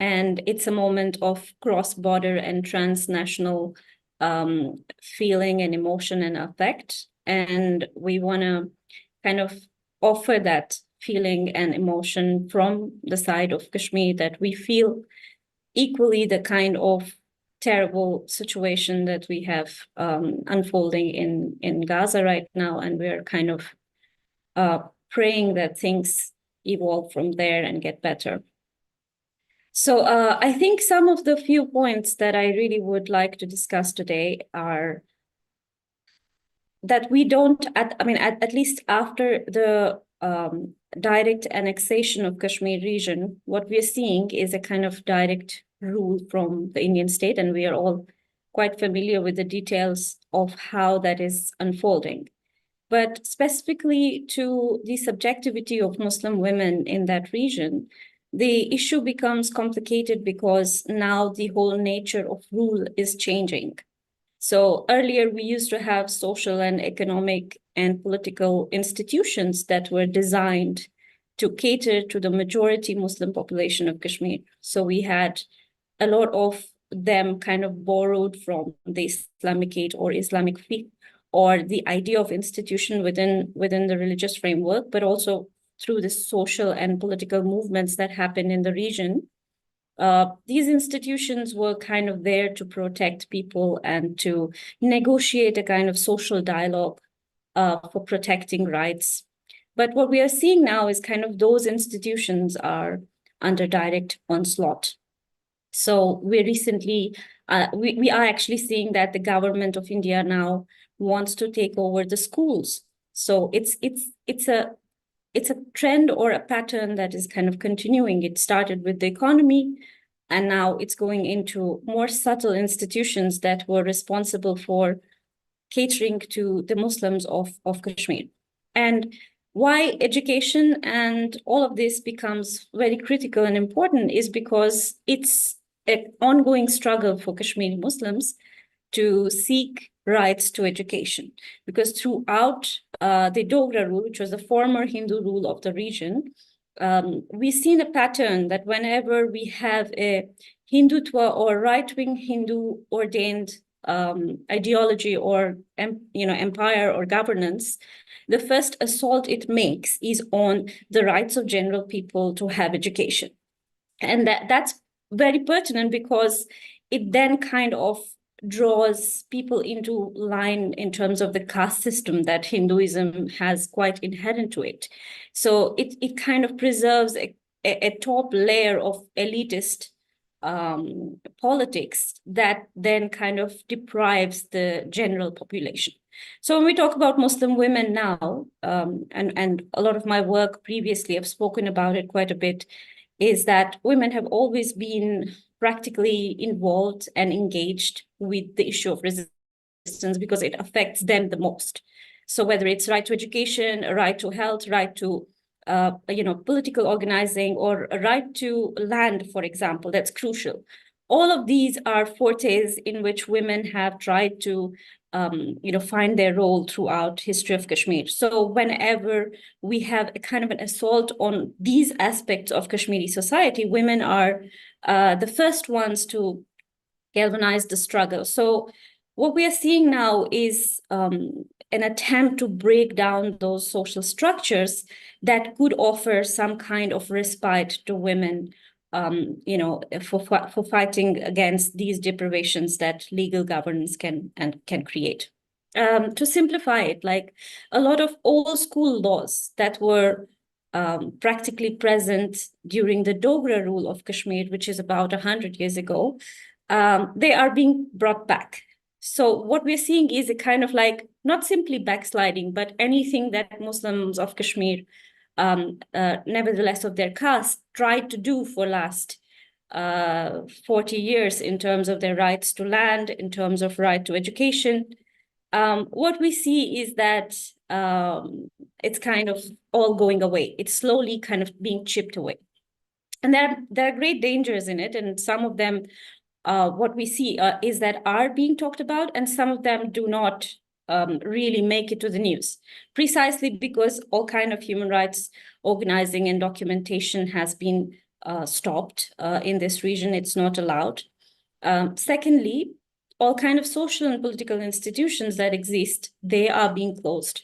And it's a moment of cross-border and transnational feeling and emotion and affect. And we want to kind of offer that feeling and emotion from the side of Kashmir, that we feel equally the kind of terrible situation that we have unfolding in Gaza right now. And we're kind of praying that things evolve from there and get better. So I think some of the few points that I really would like to discuss today are that we don't, at least after the direct annexation of Kashmir region, what we are seeing is a kind of direct rule from the Indian state, and we are all quite familiar with the details of how that is unfolding. But specifically to the subjectivity of Muslim women in that region, the issue becomes complicated because now the whole nature of rule is changing. So earlier we used to have social and economic and political institutions that were designed to cater to the majority Muslim population of Kashmir. So we had a lot of them kind of borrowed from the Islamicate or Islamic fiqh, or the idea of institution within the religious framework, but also through the social and political movements that happen in the region. These institutions were kind of there to protect people and to negotiate a kind of social dialogue for protecting rights. But what we are seeing now is kind of those institutions are under direct onslaught. So we recently, we are actually seeing that the government of India now wants to take over the schools. So it's a trend or a pattern that is kind of continuing. It started with the economy, and now it's going into more subtle institutions that were responsible for catering to the Muslims of Kashmir. And why education and all of this becomes very critical and important is because it's an ongoing struggle for Kashmiri Muslims to seek rights to education. Because throughout the Dogra rule, which was the former Hindu rule of the region, we've seen a pattern that whenever we have a Hindutva or right-wing Hindu ordained ideology or empire or governance, the first assault it makes is on the rights of general people to have education. And that's very pertinent because it then kind of draws people into line in terms of the caste system that Hinduism has quite inherent to it. So it kind of preserves a top layer of elitist politics that then kind of deprives the general population. So when we talk about Muslim women now, and a lot of my work previously, I've spoken about it quite a bit, is that women have always been practically involved and engaged with the issue of resistance because it affects them the most. So whether it's right to education, a right to health, right to political organizing, or a right to land, for example, that's crucial. All of these are fortes in which women have tried to find their role throughout history of Kashmir. So whenever we have a kind of an assault on these aspects of Kashmiri society, women are the first ones to galvanize the struggle. So what we are seeing now is an attempt to break down those social structures that could offer some kind of respite to women, for fighting against these deprivations that legal governance can create. To simplify it, like a lot of old school laws that were practically present during the Dogra rule of Kashmir, which is about 100 years ago, they are being brought back. So what we're seeing is a kind of like not simply backsliding, but anything that Muslims of Kashmir, nevertheless of their caste, tried to do for last 40 years in terms of their rights to land, in terms of right to education. What we see is that it's kind of all going away. It's slowly kind of being chipped away. And there are great dangers in it, and some of them what we see is that are being talked about, and some of them do not really make it to the news, precisely because all kind of human rights organizing and documentation has been stopped in this region. It's not allowed. Secondly, all kind of social and political institutions that exist, they are being closed.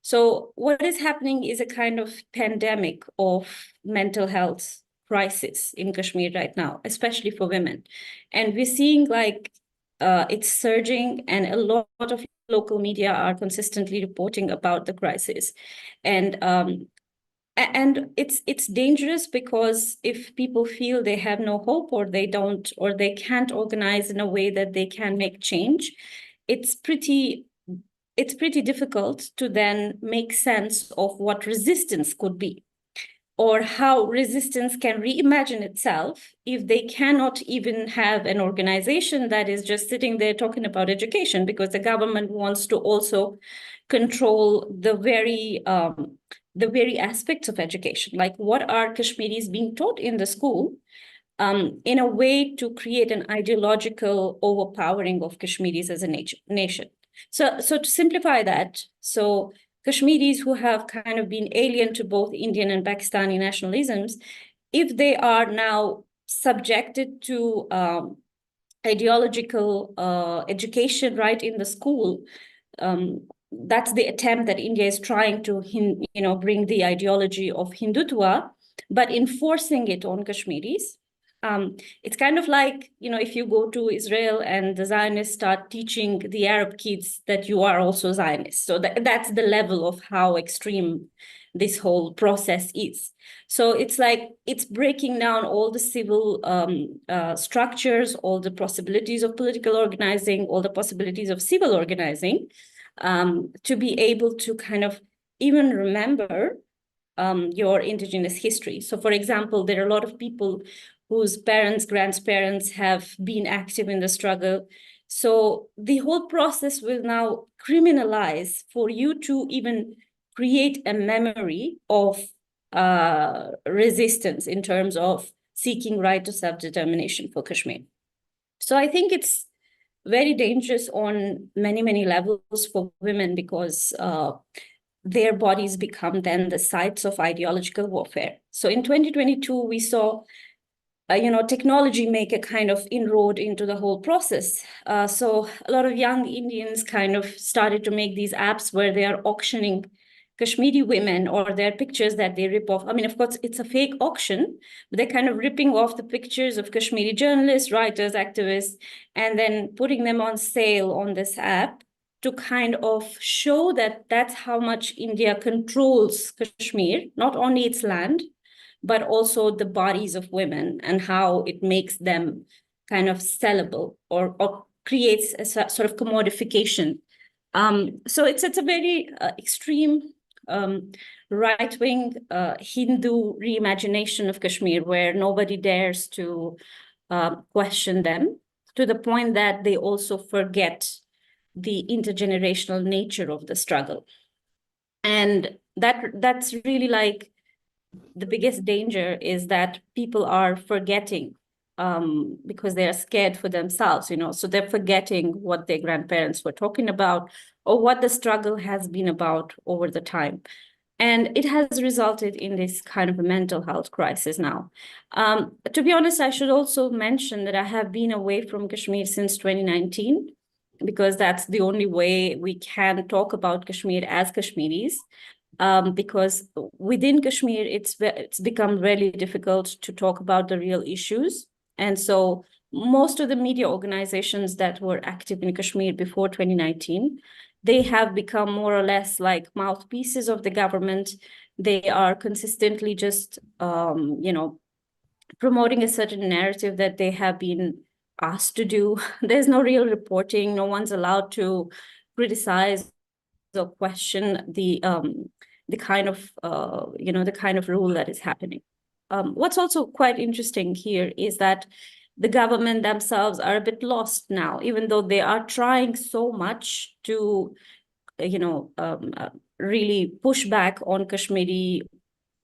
So what is happening is a kind of pandemic of mental health crisis in Kashmir right now, especially for women. And we're seeing like it's surging, and a lot of local media are consistently reporting about the crisis. And it's dangerous, because if people feel they have no hope, or they don't, or they can't organize in a way that they can make change, it's pretty difficult to then make sense of what resistance could be, or how resistance can reimagine itself if they cannot even have an organization that is just sitting there talking about education, because the government wants to also control the very aspects of education, like what are Kashmiris being taught in the school, in a way to create an ideological overpowering of Kashmiris as a nation. So to simplify that, so Kashmiris who have kind of been alien to both Indian and Pakistani nationalisms, if they are now subjected to ideological education right in the school, that's the attempt that India is trying to, bring the ideology of Hindutva, but enforcing it on Kashmiris. It's kind of like, if you go to Israel and the Zionists start teaching the Arab kids that you are also Zionist. So that's the level of how extreme this whole process is. So it's like it's breaking down all the civil structures, all the possibilities of political organizing, all the possibilities of civil organizing, to be able to kind of even remember your indigenous history. So, for example, there are a lot of people whose parents, grandparents have been active in the struggle. So the whole process will now criminalize for you to even create a memory of resistance in terms of seeking right to self-determination for Kashmir. So I think it's very dangerous on many, many levels for women, because their bodies become then the sites of ideological warfare. So in 2022, we saw technology make a kind of inroad into the whole process. So a lot of young Indians kind of started to make these apps where they are auctioning Kashmiri women or their pictures that they rip off. I mean, of course, it's a fake auction, but they're kind of ripping off the pictures of Kashmiri journalists, writers, activists, and then putting them on sale on this app to kind of show that that's how much India controls Kashmir, not only its land, but also the bodies of women, and how it makes them kind of sellable, or creates a sort of commodification. So it's a very extreme right-wing Hindu reimagination of Kashmir, where nobody dares to question them, to the point that they also forget the intergenerational nature of the struggle. And that's really like the biggest danger, is that people are forgetting because they are scared for themselves, so they're forgetting what their grandparents were talking about, or what the struggle has been about over the time. And it has resulted in this kind of a mental health crisis now. To be honest, I should also mention that I have been away from Kashmir since 2019, because that's the only way we can talk about Kashmir as Kashmiris. Because within Kashmir, it's become really difficult to talk about the real issues. And so most of the media organizations that were active in Kashmir before 2019, they have become more or less like mouthpieces of the government. They are consistently just, promoting a certain narrative that they have been asked to do. There's no real reporting. No one's allowed to criticize or question the kind of rule that is happening. What's also quite interesting here is that the government themselves are a bit lost now, even though they are trying so much to, really push back on Kashmiri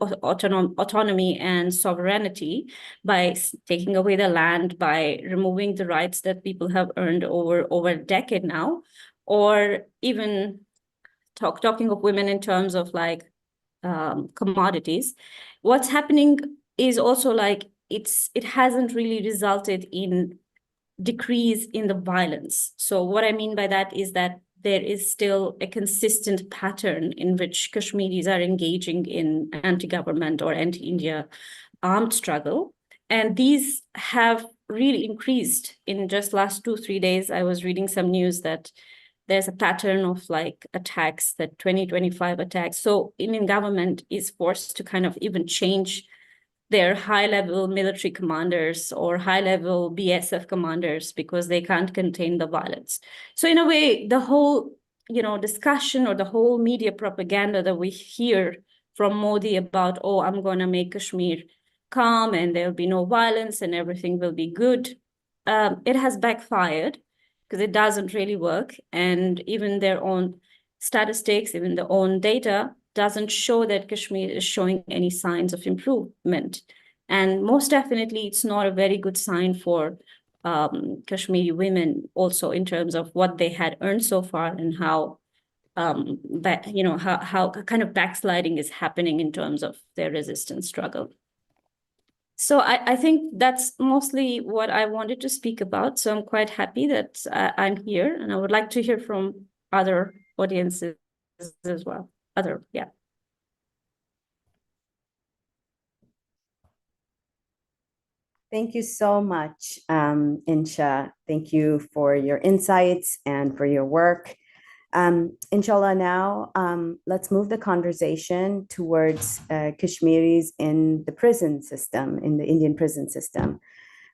autonomy and sovereignty by taking away the land, by removing the rights that people have earned over a decade now, or even talking of women in terms of like commodities. What's happening is also like it hasn't really resulted in decrease in the violence. So what I mean by that is that there is still a consistent pattern in which Kashmiris are engaging in anti-government or anti-India armed struggle. And these have really increased in just last 2-3 days. I was reading some news that there's a pattern of like attacks, that 2025 attacks. So Indian government is forced to kind of even change their high-level military commanders or high-level BSF commanders because they can't contain the violence. So in a way, the whole, discussion or the whole media propaganda that we hear from Modi about, oh, I'm going to make Kashmir calm and there'll be no violence and everything will be good, it has backfired because it doesn't really work. And even their own statistics, even their own data doesn't show that Kashmir is showing any signs of improvement. And most definitely, it's not a very good sign for Kashmiri women also in terms of what they had earned so far and how how kind of backsliding is happening in terms of their resistance struggle. So I think that's mostly what I wanted to speak about. So I'm quite happy that I'm here, and I would like to hear from other audiences as well. Yeah. Thank you so much, Insha. Thank you for your insights and for your work. Inshallah, now let's move the conversation towards Kashmiris in the prison system, in the Indian prison system.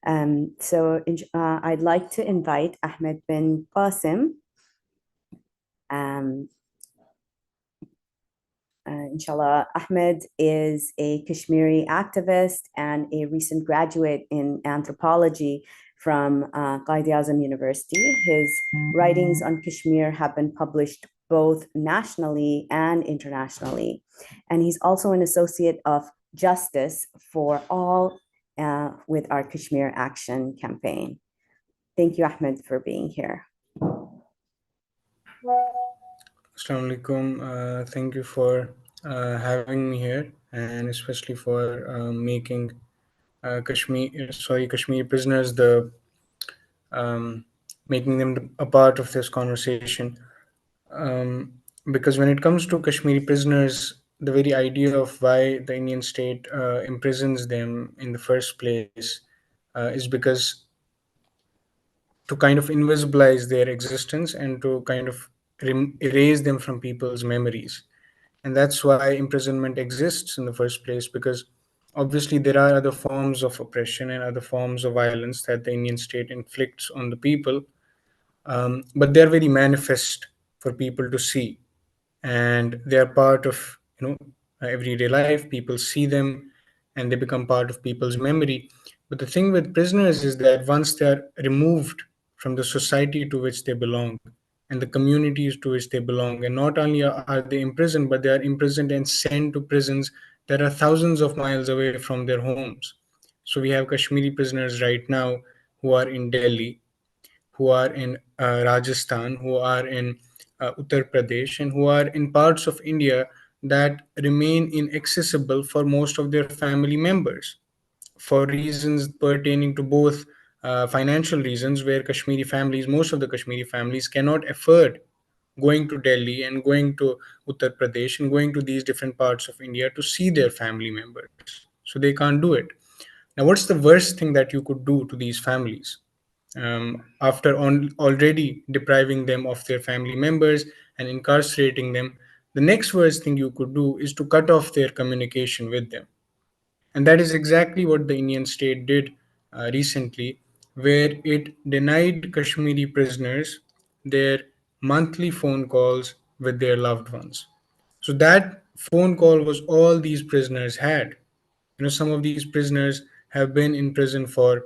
I'd like to invite Ahmed bin Qasim. Inshallah, Ahmed is a Kashmiri activist and a recent graduate in anthropology from Qaid-e-Azam University. His writings on Kashmir have been published both nationally and internationally. And he's also an associate of Justice for All with our Kashmir Action campaign. Thank you, Ahmed, for being here. Assalamu alaikum. Thank you for having me here, and especially for making Kashmir prisoners making them a part of this conversation. Because when it comes to Kashmiri prisoners, the very idea of why the Indian state imprisons them in the first place is because to kind of invisibilize their existence and to kind of erase them from people's memories. And that's why imprisonment exists in the first place, because obviously there are other forms of oppression and other forms of violence that the Indian state inflicts on the people, but they're very manifest for people to see, and they're part of everyday life. People see them and they become part of people's memory. But the thing with prisoners is that once they're removed from the society to which they belong and the communities to which they belong, and not only are they imprisoned, but they are imprisoned and sent to prisons that are thousands of miles away from their homes. So we have Kashmiri prisoners right now who are in Delhi, who are in Rajasthan, who are in Uttar Pradesh, and who are in parts of India that remain inaccessible for most of their family members for reasons pertaining to both financial reasons, where most of the Kashmiri families cannot afford going to Delhi and going to Uttar Pradesh and going to these different parts of India to see their family members. So they can't do it. Now, what's the worst thing that you could do to these families? After already depriving them of their family members and incarcerating them, the next worst thing you could do is to cut off their communication with them. And that is exactly what the Indian state did recently, where it denied Kashmiri prisoners their monthly phone calls with their loved ones. So that phone call was all these prisoners had. Some of these prisoners have been in prison for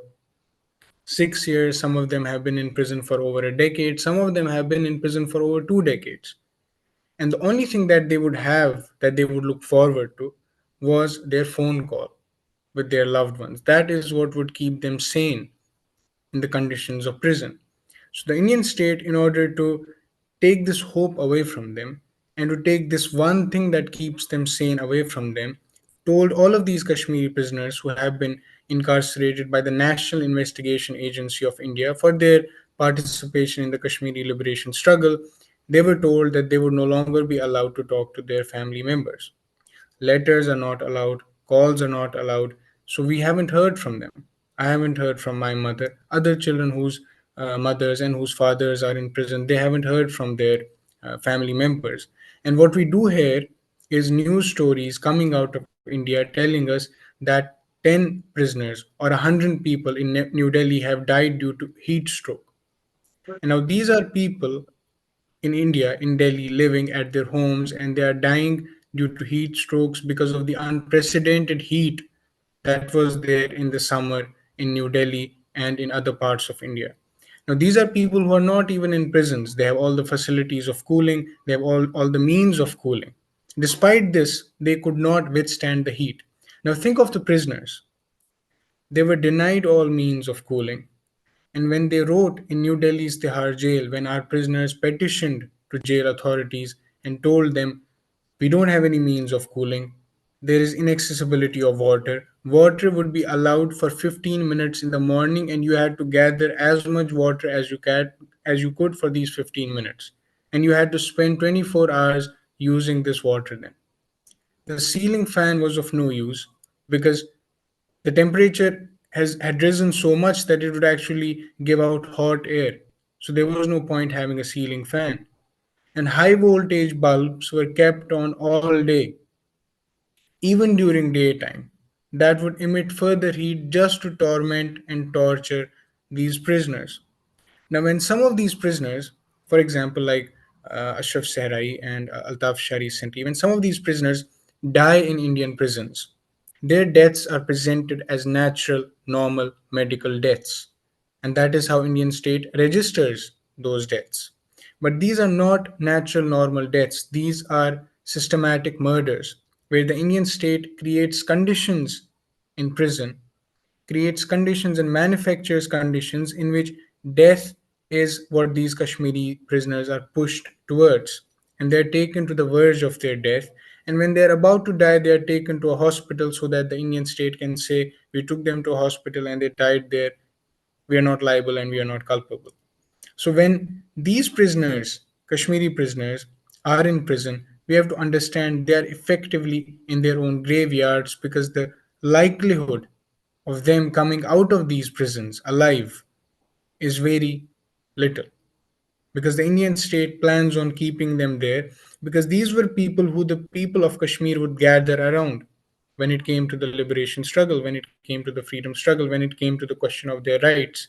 6 years, some of them have been in prison for over a decade, some of them have been in prison for over 2 decades. And the only thing that they would have, that they would look forward to, was their phone call with their loved ones. That is what would keep them sane in the conditions of prison. So the Indian state, in order to take this hope away from them and to take this one thing that keeps them sane away from them, told all of these Kashmiri prisoners who have been incarcerated by the National Investigation Agency of India for their participation in the Kashmiri liberation struggle, they were told that they would no longer be allowed to talk to their family members. Letters are not allowed, calls are not allowed. So we haven't heard from them. I haven't heard from my mother. Other children whose mothers and whose fathers are in prison, they haven't heard from their family members. And what we do hear is news stories coming out of India telling us that 10 prisoners or 100 people in New Delhi have died due to heat stroke. And now these are people in India, in Delhi, living at their homes, and they are dying due to heat strokes because of the unprecedented heat that was there in the summer in New Delhi and in other parts of India. Now, these are people who are not even in prisons. They have all the facilities of cooling, they have all the means of cooling. Despite this, they could not withstand the heat. Now, think of the prisoners. They were denied all means of cooling. And when they wrote in New Delhi's Tihar jail, when our prisoners petitioned to jail authorities and told them, we don't have any means of cooling, there is inaccessibility of water. Water would be allowed for 15 minutes in the morning, and you had to gather as much water as you could for these 15 minutes. And you had to spend 24 hours using this water then. The ceiling fan was of no use because the temperature had risen so much that it would actually give out hot air. So there was no point having a ceiling fan. And high voltage bulbs were kept on all day, even during daytime. That would emit further heat just to torment and torture these prisoners. Now, when some of these prisoners, for example, like Ashraf Sehrai and Altaf Shah recently, when some of these prisoners die in Indian prisons, their deaths are presented as natural, normal medical deaths. And that is how Indian state registers those deaths. But these are not natural, normal deaths. These are systematic murders where the Indian state creates conditions in prison, creates conditions and manufactures conditions in which death is what these Kashmiri prisoners are pushed towards. And they're taken to the verge of their death. And when they're about to die, they are taken to a hospital so that the Indian state can say, we took them to a hospital and they died there. We are not liable and we are not culpable. So when these prisoners, Kashmiri prisoners, are in prison, we have to understand they are effectively in their own graveyards because the likelihood of them coming out of these prisons alive is very little because the Indian state plans on keeping them there because these were people who the people of Kashmir would gather around when it came to the liberation struggle, when it came to the freedom struggle, when it came to the question of their rights.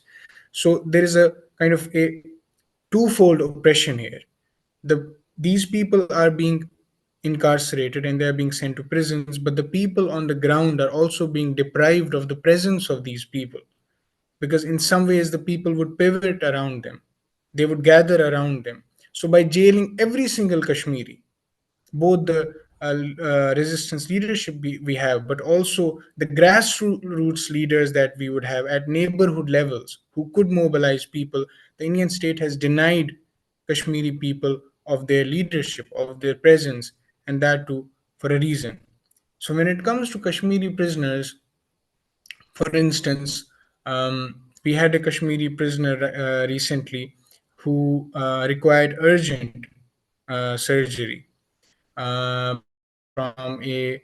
So there is a kind of a twofold oppression here. These people are being incarcerated and they are being sent to prisons, but the people on the ground are also being deprived of the presence of these people because in some ways the people would pivot around them, they would gather around them. So by jailing every single Kashmiri, both the resistance leadership we have, but also the grassroots leaders that we would have at neighborhood levels who could mobilize people, the Indian state has denied Kashmiri people of their leadership, of their presence, and that too for a reason. So when it comes to Kashmiri prisoners, for instance, we had a Kashmiri prisoner recently who required urgent surgery from a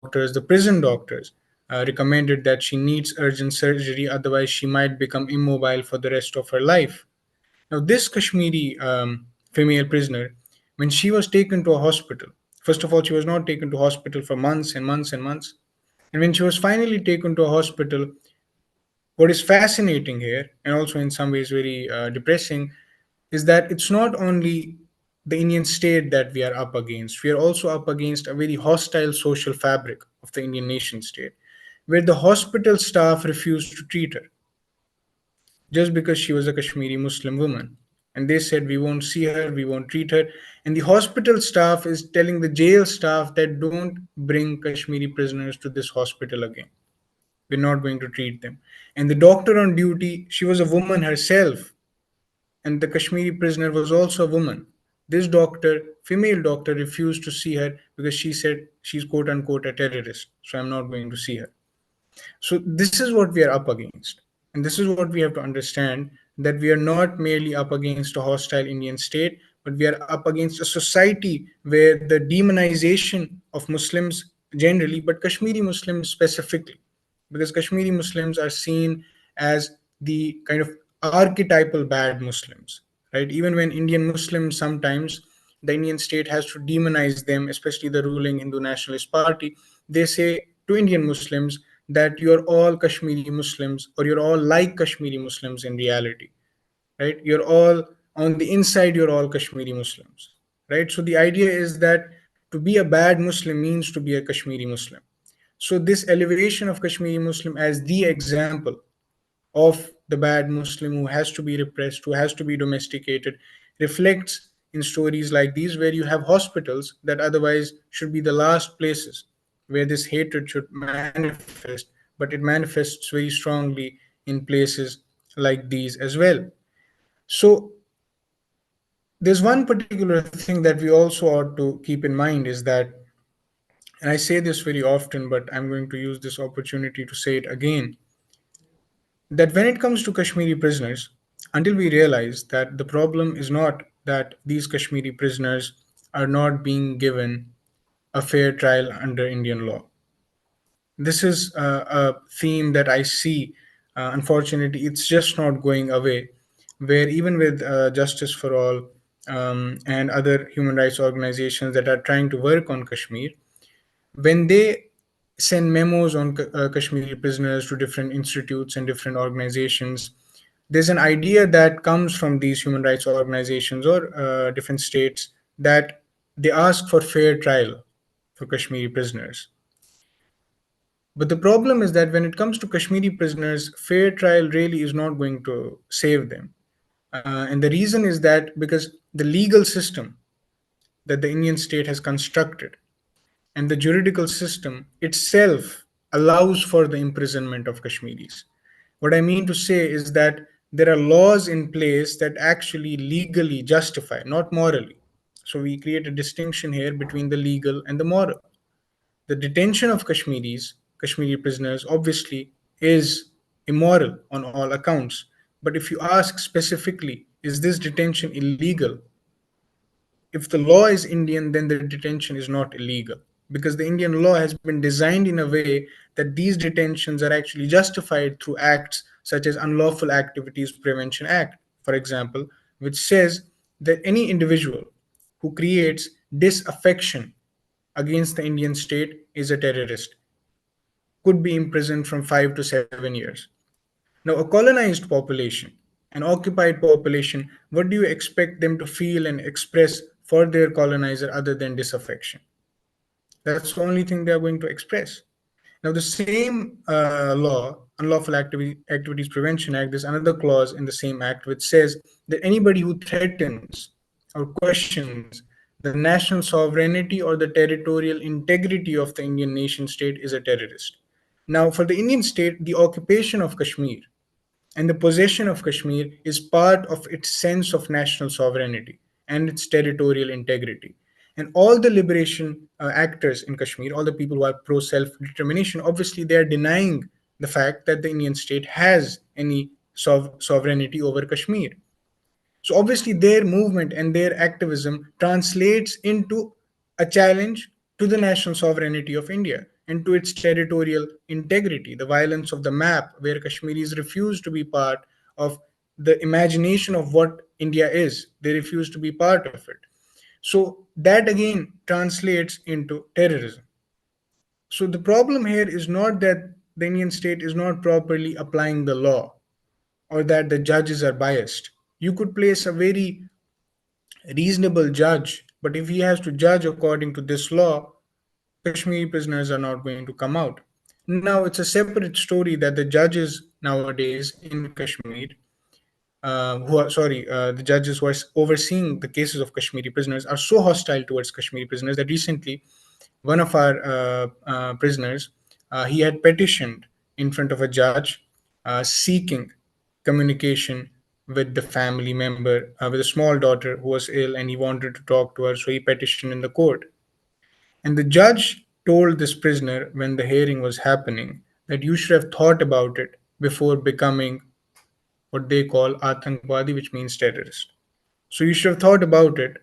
doctors, the prison doctors recommended that she needs urgent surgery, otherwise she might become immobile for the rest of her life. Now, this Kashmiri female prisoner, when she was taken to a hospital, first of all, she was not taken to hospital for months and months and months. And when she was finally taken to a hospital, what is fascinating here, and also in some ways very depressing, is that it's not only the Indian state that we are up against, we are also up against a very hostile social fabric of the Indian nation state, where the hospital staff refused to treat her just because she was a Kashmiri Muslim woman. And they said, we won't see her, we won't treat her. And the hospital staff is telling the jail staff that don't bring Kashmiri prisoners to this hospital again. We're not going to treat them. And the doctor on duty, she was a woman herself, and the Kashmiri prisoner was also a woman. This doctor, female doctor, refused to see her because she said she's quote unquote a terrorist. So I'm not going to see her. So this is what we are up against. And this is what we have to understand, that we are not merely up against a hostile Indian state, but we are up against a society where the demonization of Muslims generally, but Kashmiri Muslims specifically, because Kashmiri Muslims are seen as the kind of archetypal bad Muslims, right? Even when Indian Muslims sometimes the Indian state has to demonize them, especially the ruling Hindu Nationalist Party, they say to Indian Muslims that you're all Kashmiri Muslims or you're all like Kashmiri Muslims in reality, right? You're all on the inside, you're all Kashmiri Muslims, right? So the idea is that to be a bad Muslim means to be a Kashmiri Muslim. So this elevation of Kashmiri Muslim as the example of the bad Muslim who has to be repressed, who has to be domesticated, reflects in stories like these, where you have hospitals that otherwise should be the last places where this hatred should manifest, but it manifests very strongly in places like these as well. So there's one particular thing that we also ought to keep in mind is that, and I say this very often, but I'm going to use this opportunity to say it again, that when it comes to Kashmiri prisoners, until we realize that the problem is not that these Kashmiri prisoners are not being given a fair trial under Indian law. This is a theme that I see. Unfortunately, it's just not going away. Where even with Justice for All and other human rights organizations that are trying to work on Kashmir, when they send memos on Kashmiri prisoners to different institutes and different organizations, there's an idea that comes from these human rights organizations or different states that they ask for fair trial for Kashmiri prisoners. But the problem is that when it comes to Kashmiri prisoners, fair trial really is not going to save them. And the reason is that because the legal system that the Indian state has constructed and the juridical system itself allows for the imprisonment of Kashmiris. What I mean to say is that there are laws in place that actually legally justify, not morally. So we create a distinction here between the legal and the moral. The detention of Kashmiri prisoners, obviously is immoral on all accounts. But if you ask specifically, is this detention illegal? If the law is Indian, then the detention is not illegal because the Indian law has been designed in a way that these detentions are actually justified through acts such as Unlawful Activities Prevention Act, for example, which says that any individual who creates disaffection against the Indian state is a terrorist, could be imprisoned from 5 to 7 years. Now, a colonized population, an occupied population, what do you expect them to feel and express for their colonizer other than disaffection? That's the only thing they are going to express. Now, the same law, Activities Prevention Act, there's another clause in the same act which says that anybody who threatens or questions the national sovereignty or the territorial integrity of the Indian nation state is a terrorist. Now, for the Indian state, the occupation of Kashmir and the possession of Kashmir is part of its sense of national sovereignty and its territorial integrity. And all the liberation actors in Kashmir, all the people who are pro self determination, obviously they are denying the fact that the Indian state has any sovereignty over Kashmir. So obviously their movement and their activism translates into a challenge to the national sovereignty of India and to its territorial integrity, the violence of the map, where Kashmiris refuse to be part of the imagination of what India is. They refuse to be part of it. So that again translates into terrorism. So the problem here is not that the Indian state is not properly applying the law or that the judges are biased. You could place a very reasonable judge, but if he has to judge according to this law, Kashmiri prisoners are not going to come out. Now, it's a separate story that the judges nowadays in Kashmir, the judges who are overseeing the cases of Kashmiri prisoners are so hostile towards Kashmiri prisoners that recently one of our prisoners, he had petitioned in front of a judge seeking communication with the family member, with a small daughter who was ill, and he wanted to talk to her, so he petitioned in the court. And the judge told this prisoner when the hearing was happening that you should have thought about it before becoming what they call Athankvadi, which means terrorist. So you should have thought about it.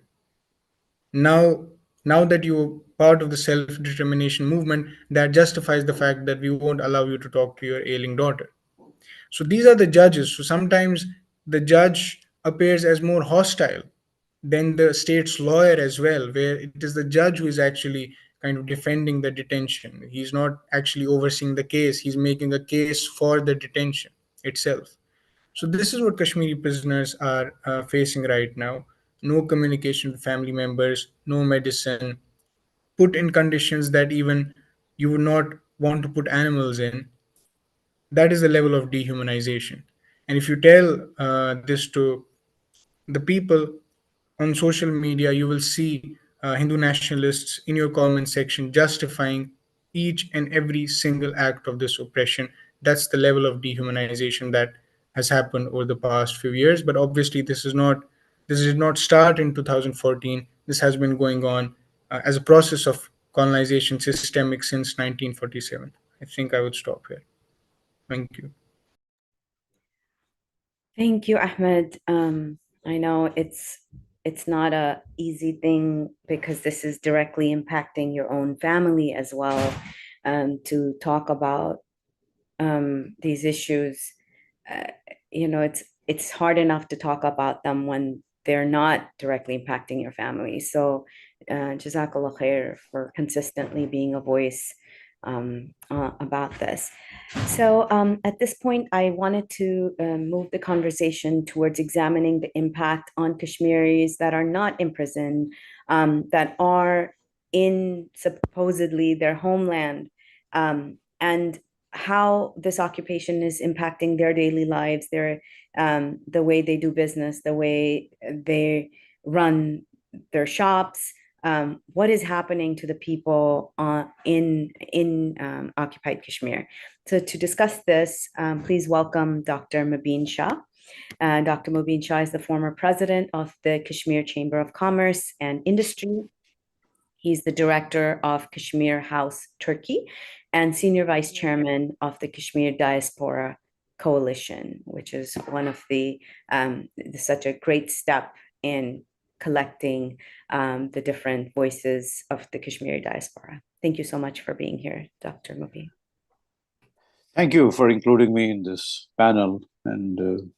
Now that you're part of the self-determination movement, that justifies the fact that we won't allow you to talk to your ailing daughter. So these are the judges. So sometimes the judge appears as more hostile than the state's lawyer as well, where it is the judge who is actually kind of defending the detention. He's not actually overseeing the case, he's making a case for the detention itself. So this is what Kashmiri prisoners are facing right now. No communication with family members, no medicine, put in conditions that even you would not want to put animals in. That is the level of dehumanization. And if you tell this to the people on social media, you will see Hindu nationalists in your comment section justifying each and every single act of this oppression. That's the level of dehumanization that has happened over the past few years. But obviously, this did not start in 2014. This has been going on as a process of colonization systemic since 1947. I think I would stop here. Thank you. Thank you, Ahmed. I know it's not a easy thing because this is directly impacting your own family as well. To talk about these issues, it's hard enough to talk about them when they're not directly impacting your family. So, Jazakallah khair for consistently being a voice about this. So at this point, I wanted to move the conversation towards examining the impact on Kashmiris that are not imprisoned, that are in supposedly their homeland, and how this occupation is impacting their daily lives, the way they do business, the way they run their shops, what is happening to the people in occupied Kashmir. So to discuss this, please welcome Dr. Mubin Shah. Dr. Mubin Shah is the former president of the Kashmir Chamber of Commerce and Industry. He's the director of Kashmir House Turkey and senior vice chairman of the Kashmir Diaspora Coalition, which is one of such a great step in collecting the different voices of the Kashmiri diaspora. Thank you so much for being here, Dr. Mubin. Thank you for including me in this panel. And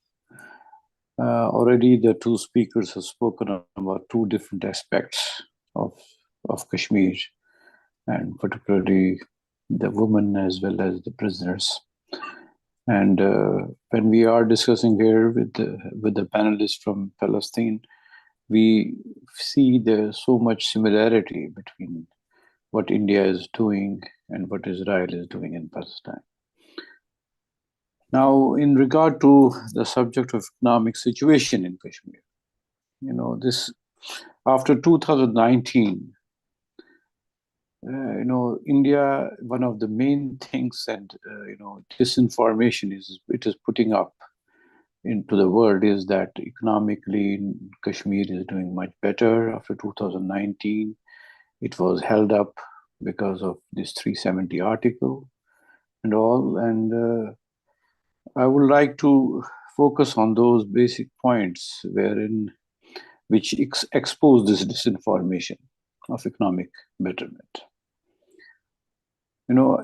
already the two speakers have spoken about two different aspects of Kashmir, and particularly the women as well as the prisoners. And when we are discussing here with the panelists from Palestine, we see there's so much similarity between what India is doing and what Israel is doing in Palestine. Now, in regard to the subject of economic situation in Kashmir, this after 2019, India, one of the main things and disinformation it is putting up into the world is that economically Kashmir is doing much better after 2019. It was held up because of this 370 article and all. And I would like to focus on those basic points which expose this disinformation of economic betterment.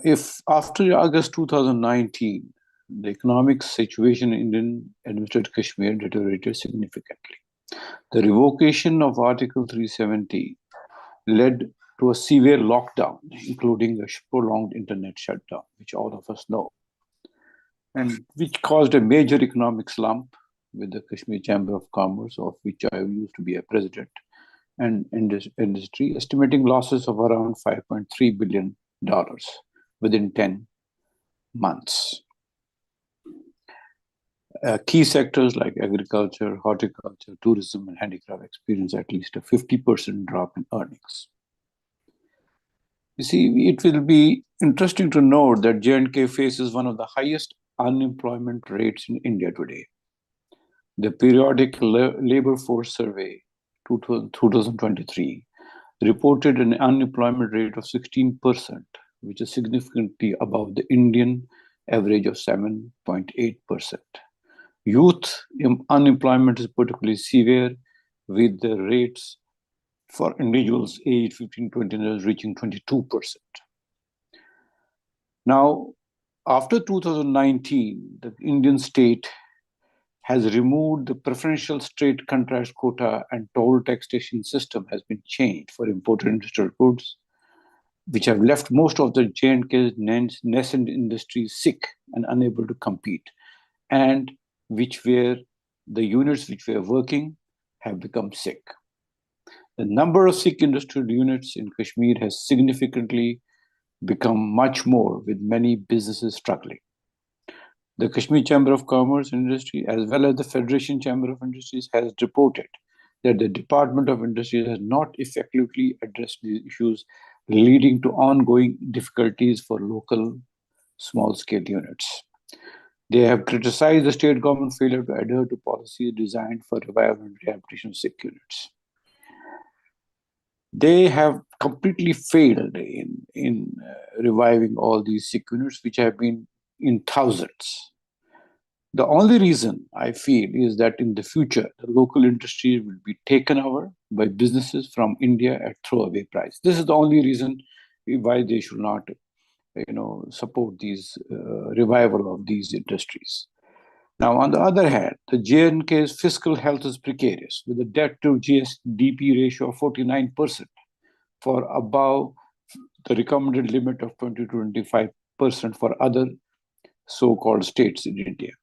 If after August 2019, the economic situation in Indian administered Kashmir deteriorated significantly, the revocation of Article 370 led to a severe lockdown, including a prolonged internet shutdown, which all of us know, and which caused a major economic slump with the Kashmir Chamber of Commerce, of which I used to be a president, and industry, estimating losses of around $5.3 billion within 10 months. Key sectors like agriculture, horticulture, tourism, and handicraft experienced at least a 50% drop in earnings. You see, it will be interesting to note that J&K faces one of the highest unemployment rates in India today. The periodic labor force survey 2023 reported an unemployment rate of 16%, which is significantly above the Indian average of 7.8%. Youth unemployment is particularly severe, with the rates for individuals aged 15 to 20 years reaching 22%. Now, after 2019, the Indian state has removed the preferential state contract quota, and toll taxation system has been changed for imported industrial goods, which have left most of the J&K's nascent industries sick and unable to compete, and which were the units which were working have become sick. The number of sick industrial units in Kashmir has significantly become much more, with many businesses struggling. The Kashmir Chamber of Commerce and Industry, as well as the Federation Chamber of Industries, has reported that the Department of Industry has not effectively addressed these issues, leading to ongoing difficulties for local small-scale units. They have criticized the state government failure to adhere to policies designed for revival and rehabilitation of sick units. They have completely failed in reviving all these sick units, which have been in thousands. The only reason I feel is that in the future, the local industry will be taken over by businesses from India at throwaway price. This is the only reason why they should not, support these revival of these industries. Now, on the other hand, the J&K's fiscal health is precarious, with a debt to GSDP ratio of 49%, for above the recommended limit of 20 to 25% for other so-called states in India.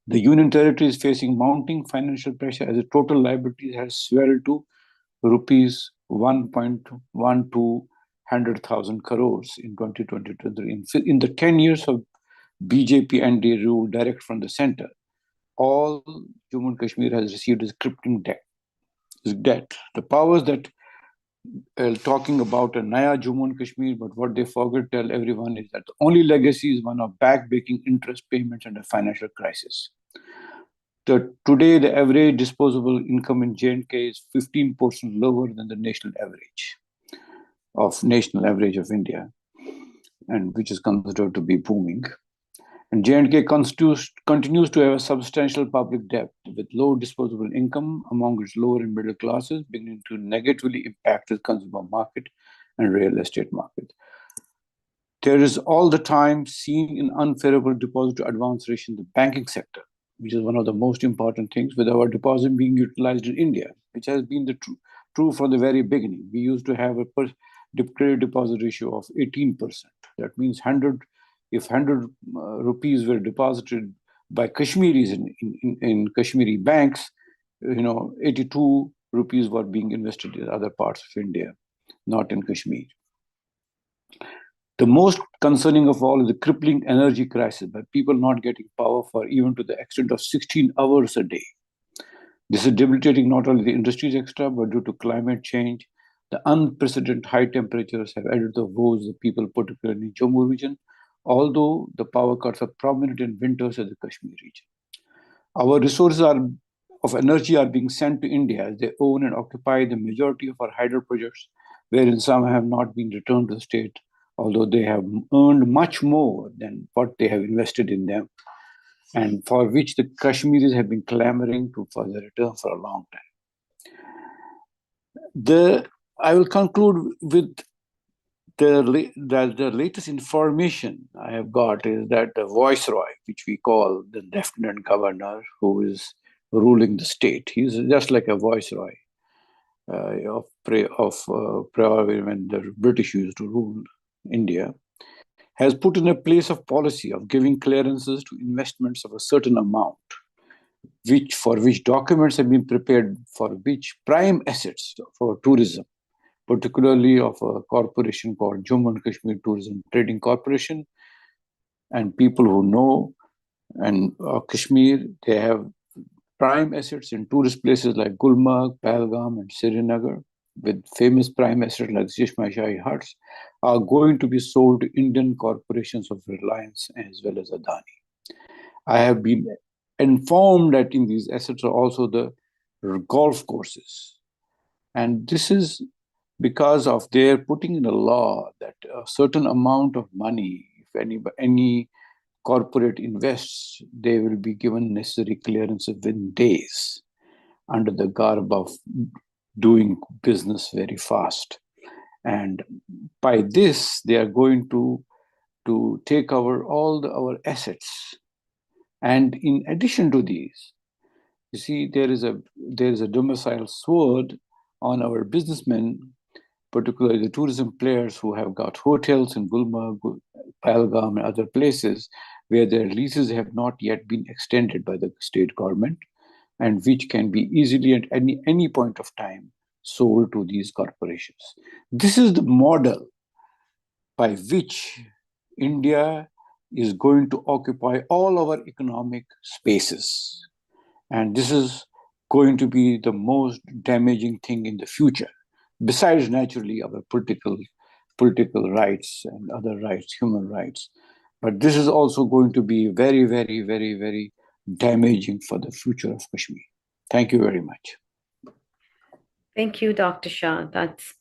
The Union Territory is facing mounting financial pressure as the total liability has swelled to rupees 1,120,000 crores in 2023. In the 10 years of BJP and NDA rule direct from the center, all Jammu and Kashmir has received is crippling debt. The powers that talking about a Naya Jammu and Kashmir, but what they forget to tell everyone is that the only legacy is one of backbreaking interest payments and a financial crisis. Today, the average disposable income in J&K is 15% lower than the national average of India, and which is considered to be booming. And J&K continues to have a substantial public debt, with low disposable income among its lower and middle classes, beginning to negatively impact the consumer market and real estate market. There is all the time seen an unfavorable deposit to advance ratio in the banking sector, which is one of the most important things, with our deposit being utilized in India, which has been the true from the very beginning. We used to have a credit deposit ratio of 18%. That means if 100 rupees were deposited by Kashmiris in Kashmiri banks, 82 rupees were being invested in other parts of India, not in Kashmir. The most concerning of all is the crippling energy crisis, by people not getting power for even to the extent of 16 hours a day. This is debilitating not only the industries extra, but due to climate change, the unprecedented high temperatures have added the woes of people, particularly in Jammu region, although the power cuts are prominent in winters in the Kashmir region. Our resources of energy are being sent to India, as they own and occupy the majority of our hydro projects, wherein some have not been returned to the state, although they have earned much more than what they have invested in them, and for which the Kashmiris have been clamoring for the return for a long time. I will conclude with the latest information I have got is that the Viceroy, which we call the Lieutenant Governor, who is ruling the state, he's just like a Viceroy of when the British used to rule India, has put in a place of policy of giving clearances to investments of a certain amount, for which documents have been prepared, for which prime assets for tourism, particularly of a corporation called Jammu and Kashmir Tourism Trading Corporation, and people who know and Kashmir, they have prime assets in tourist places like Gulmarg, Pahalgam, and Srinagar, with famous prime assets like Chishma Shahi Huts, are going to be sold to Indian corporations of Reliance as well as Adani. I have been informed that in these assets are also the golf courses. And this is because of their putting in a law that a certain amount of money, if any corporate invests, they will be given necessary clearances within days under the garb of doing business very fast. And by this, they are going to take over all our assets. And in addition to these, you see, there is a domicile sword on our businessmen, particularly the tourism players who have got hotels in Gulmarg, Pahalgam, and other places where their leases have not yet been extended by the state government, and which can be easily at any point of time sold to these corporations. This is the model by which India is going to occupy all our economic spaces. And this is going to be the most damaging thing in the future, besides naturally our political rights and other rights, human rights. But this is also going to be very, very, very, very damaging for the future of Kashmir. Thank you very much. Thank you, Dr. Shah. That's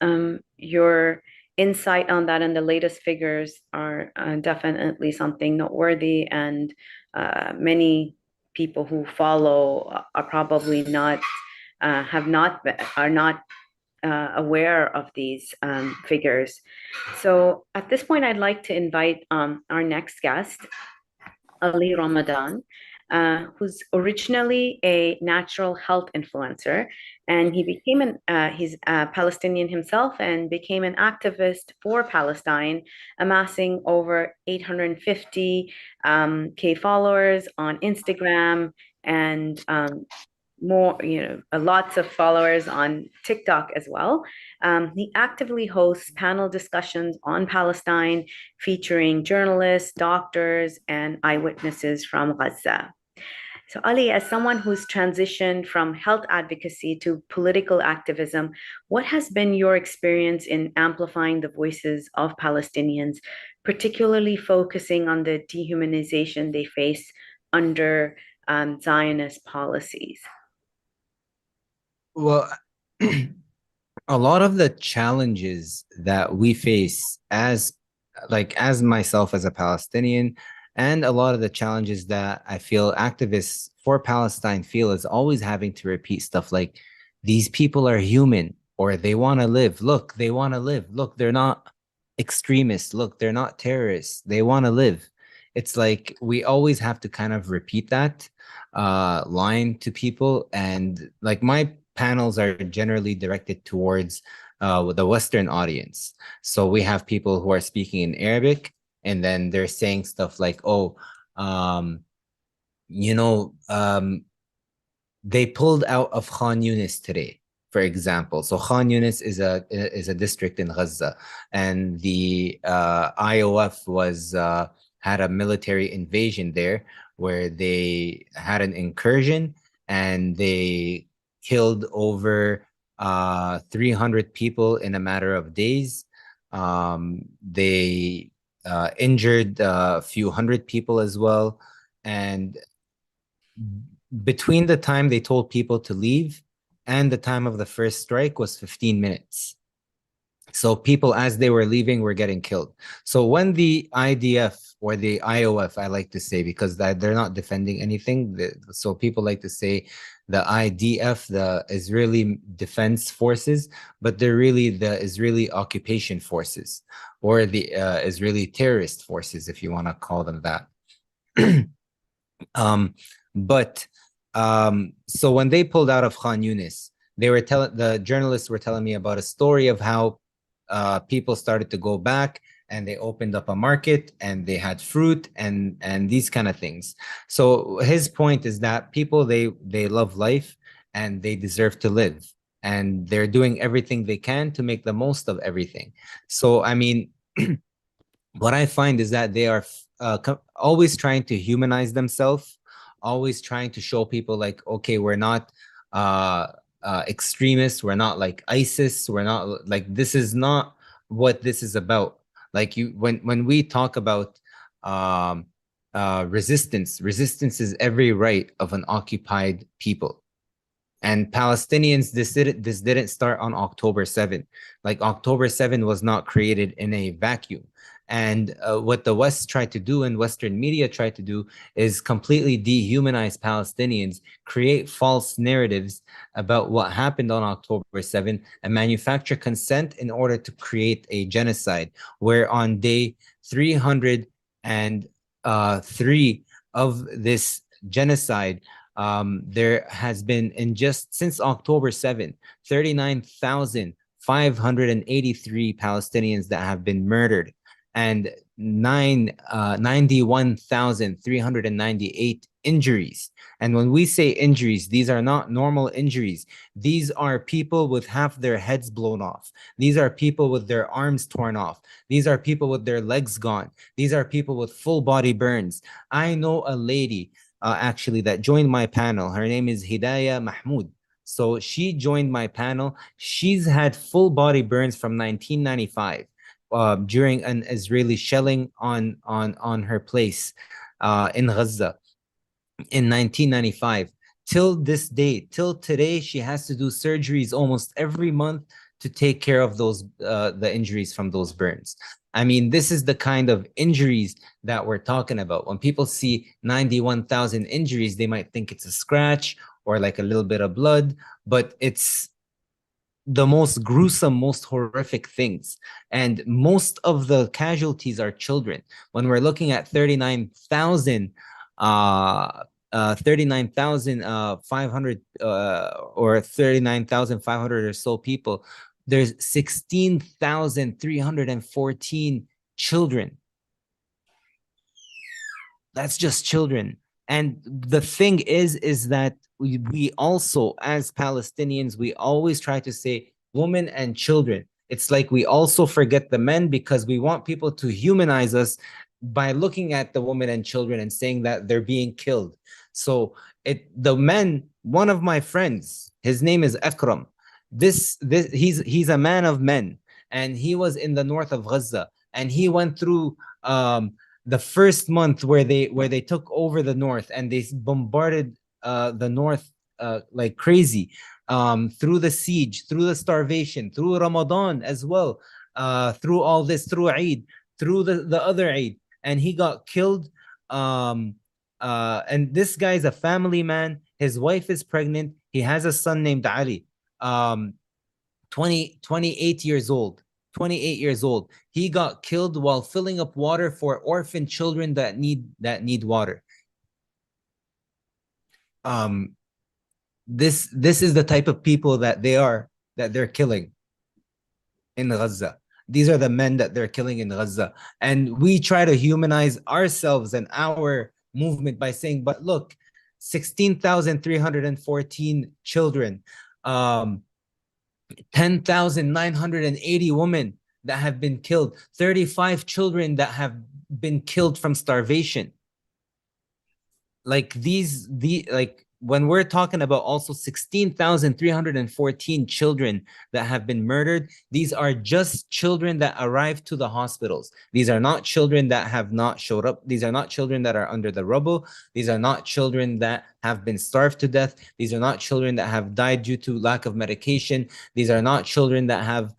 your insight on that, and the latest figures are definitely something noteworthy, and many people who follow are probably not are not aware of these figures. So at this point, I'd like to invite our next guest, Ali Ramadan, who's originally a natural health influencer, and he became he's Palestinian himself and became an activist for Palestine, amassing over 850 K followers on Instagram, and more, lots of followers on TikTok as well. He actively hosts panel discussions on Palestine, featuring journalists, doctors, and eyewitnesses from Gaza. So Ali, as someone who's transitioned from health advocacy to political activism, what has been your experience in amplifying the voices of Palestinians, particularly focusing on the dehumanization they face under Zionist policies? Well, a lot of the challenges that we face as myself as a Palestinian, and a lot of the challenges that I feel activists for Palestine feel, is always having to repeat stuff like, these people are human, or they want to live. Look, they want to live. Look, they're not extremists. Look, they're not terrorists. They want to live. It's like we always have to kind of repeat that line to people. And like, my panels are generally directed towards the Western audience. So we have people who are speaking in Arabic, and then they're saying stuff like, they pulled out of Khan Yunis today, for example. So Khan Yunis is a district in Gaza, and the IOF had a military invasion there, where they had an incursion, and they killed over 300 people in a matter of days. They injured a few hundred people as well. And between the time they told people to leave and the time of the first strike was 15 minutes. So people, as they were leaving, were getting killed. So when the IDF or the IOF, I like to say, because they're not defending anything, so people like to say the IDF, the Israeli Defense Forces, but they're really the Israeli Occupation Forces, or the Israeli Terrorist Forces, if you want to call them that. So when they pulled out of Khan Yunis, the journalists were telling me about a story of how people started to go back, and they opened up a market, and they had fruit and these kind of things. So his point is that people, they love life, and they deserve to live, and they're doing everything they can to make the most of everything. So I mean, what I find is that they are always trying to humanize themselves, always trying to show people like, okay, we're not extremists, we're not like ISIS, we're not like, this is not what this is about. Like, when we talk about resistance. Resistance is every right of an occupied people. And Palestinians, this didn't start on October 7th. Like October 7th was not created in a vacuum. And what the West tried to do and Western media tried to do is completely dehumanize Palestinians, create false narratives about what happened on October 7th, and manufacture consent in order to create a genocide, where on day 303 of this genocide, there has been, in just since October 7th, 39,583 Palestinians that have been murdered, and 91,398 injuries. And when we say injuries, these are not normal injuries. These are people with half their heads blown off. These are people with their arms torn off. These are people with their legs gone. These are people with full body burns. I know a lady actually that joined my panel. Her name is Hidayah Mahmoud. So she joined my panel. She's had full body burns from 1995 during an Israeli shelling on her place in Gaza in 1995. Till this day, till today, she has to do surgeries almost every month to take care of those the injuries from those burns. I mean, this is the kind of injuries that we're talking about. When people see 91,000 injuries, they might think it's a scratch or like a little bit of blood, but it's the most gruesome, most horrific things. And most of the casualties are children. When we're looking at 39,500 or 39,500 or so people, there's 16,314 children. That's just children. And the thing is that we also, as Palestinians, we always try to say women and children. It's like we also forget the men because we want people to humanize us by looking at the women and children and saying that they're being killed. So the men, one of my friends, his name is Akram. He's a man of men, and he was in the north of Gaza, and he went through the first month where they took over the north, and they bombarded the north like crazy, through the siege, through the starvation, through Ramadan as well, through all this, through Eid, through the other Eid, and he got killed. And this guy's a family man. His wife is pregnant. He has a son named Ali, 28 years old. 28 years old. He got killed while filling up water for orphan children that need water. This is the type of people that they're killing in Gaza. These are the men that they're killing in Gaza. And we try to humanize ourselves and our movement by saying, but look, 16,314 children, 10,980 women that have been killed, 35 children that have been killed from starvation. Like when we're talking about also 16,314 children that have been murdered, these are just children that arrived to the hospitals. These are not children that have not showed up. These are not children that are under the rubble. These are not children that have been starved to death. These are not children that have died due to lack of medication. These are not children that have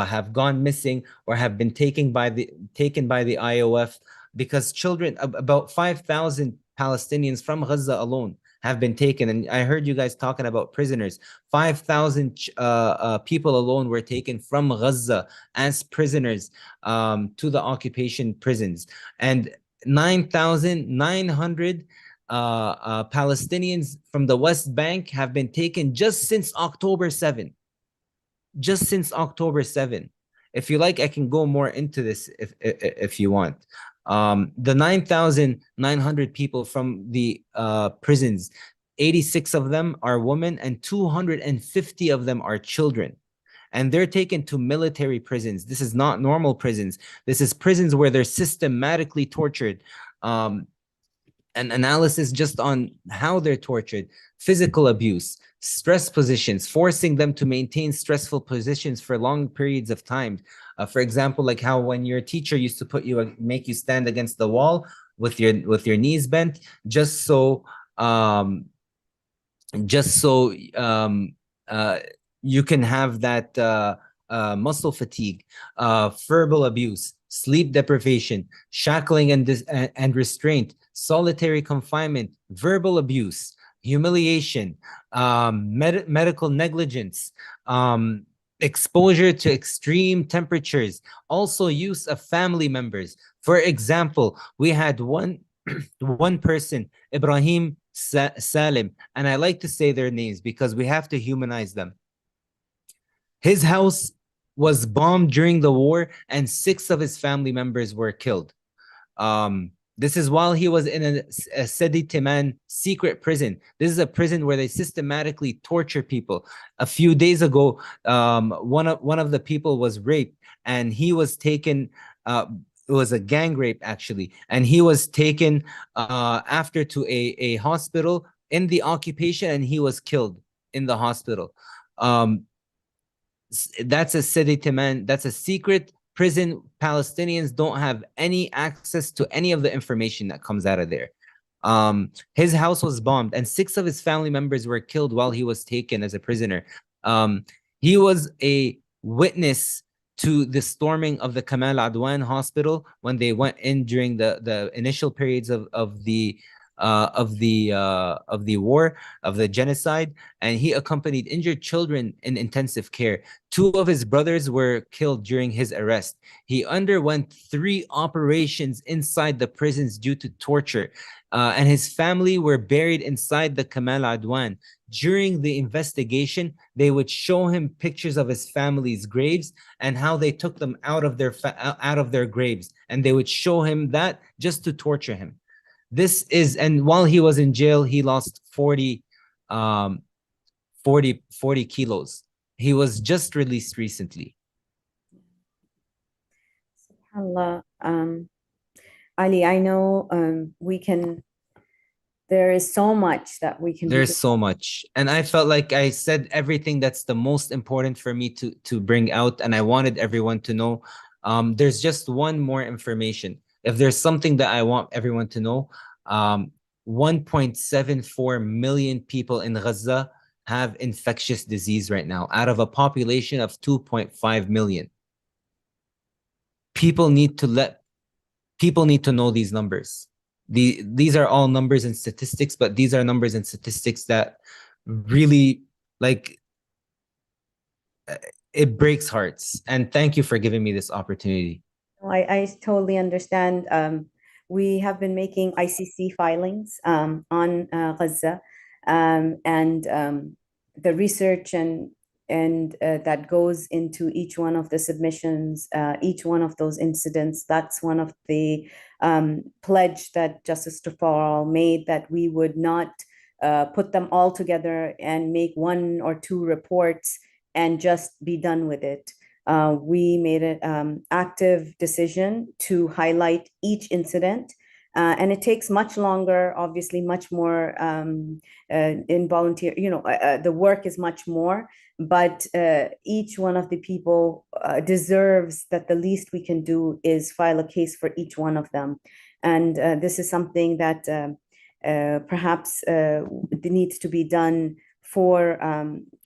have gone missing or have been taken by the IOF, because children, about 5,000 Palestinians from Gaza alone have been taken. And I heard you guys talking about prisoners. 5,000 people alone were taken from Gaza as prisoners to the occupation prisons. And 9,900 Palestinians from the West Bank have been taken just since October 7. Just since October 7. If you like, I can go more into this if you want. The 9,900 people from the prisons, 86 of them are women and 250 of them are children. And they're taken to military prisons. This is not normal prisons. This is prisons where they're systematically tortured. an analysis just on how they're tortured, physical abuse, stress positions, forcing them to maintain stressful positions for long periods of time. For example, like how when your teacher used to make you stand against the wall with your knees bent, just so um, just so you can have that muscle fatigue, verbal abuse, sleep deprivation, shackling and restraint, solitary confinement, verbal abuse, humiliation, medical negligence, exposure to extreme temperatures, also use of family members. For example, we had one person, Ibrahim Salim, and I like to say their names because we have to humanize them. His house was bombed during the war, and 6 of his family members were killed. This is while he was in a Sidi Timan secret prison. This is a prison where they systematically torture people. A few days ago, one of the people was raped, and he was taken. It was a gang rape, actually, and he was taken after to a hospital in the occupation, and he was killed in the hospital. That's a Sidi Timan. That's a secret prison. Palestinians don't have any access to any of the information that comes out of there. His house was bombed, and 6 of his family members were killed while he was taken as a prisoner. He was a witness to the storming of the Kamal Adwan hospital when they went in during the initial periods of the war, of the genocide, and he accompanied injured children in intensive care. 2 of his brothers were killed during his arrest. He underwent 3 operations inside the prisons due to torture, and his family were buried inside the Kamal Adwan. During the investigation, they would show him pictures of his family's graves and how they took them out of their graves, and they would show him that just to torture him. And while he was in jail, he lost 40 kilos. He was just released recently. SubhanAllah. Ali, I know there is so much that we can There's so much. And I felt like I said everything that's the most important for me to bring out. And I wanted everyone to know. There's just one more information. If there's something that I want everyone to know, 1.74 million people in Gaza have infectious disease right now, out of a population of 2.5 million. People need to know these numbers. These are all numbers and statistics, but these are numbers and statistics that really, like, it breaks hearts. And thank you for giving me this opportunity. I totally understand. We have been making ICC filings on Gaza, and the research and that goes into each one of the submissions, each one of those incidents. That's one of the pledge that Justice Tafal made, that we would not put them all together and make 1 or 2 reports and just be done with it. We made an active decision to highlight each incident, and it takes much longer, obviously much more involuntary, the work is much more, but each one of the people deserves that the least we can do is file a case for each one of them. And this is something that perhaps needs to be done for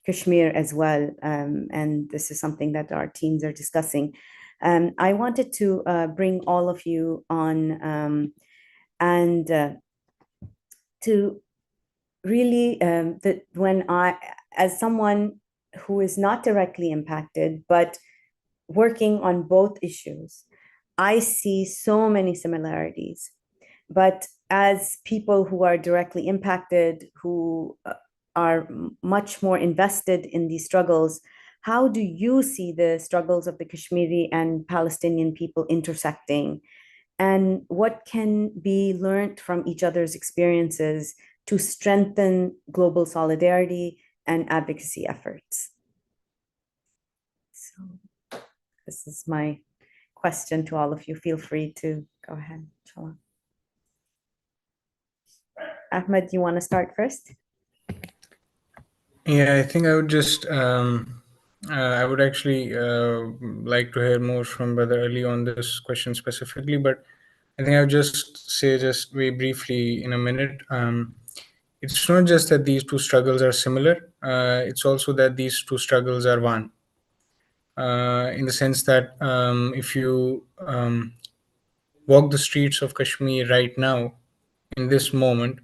Kashmir as well. And this is something that our teams are discussing. I wanted to bring all of you on and to really, that when as someone who is not directly impacted, but working on both issues, I see so many similarities. But as people who are directly impacted, who are much more invested in these struggles, how do you see the struggles of the Kashmiri and Palestinian people intersecting? And what can be learned from each other's experiences to strengthen global solidarity and advocacy efforts? So this is my question to all of you. Feel free to go ahead, inshallah. Ahmed, you want to start first? Yeah, I think I would just I would actually like to hear more from Brother Ali on this question specifically, but I think I would just say just very briefly in a minute. It's not just that these two struggles are similar; it's also that these two struggles are one. In the sense that if you walk the streets of Kashmir right now, in this moment,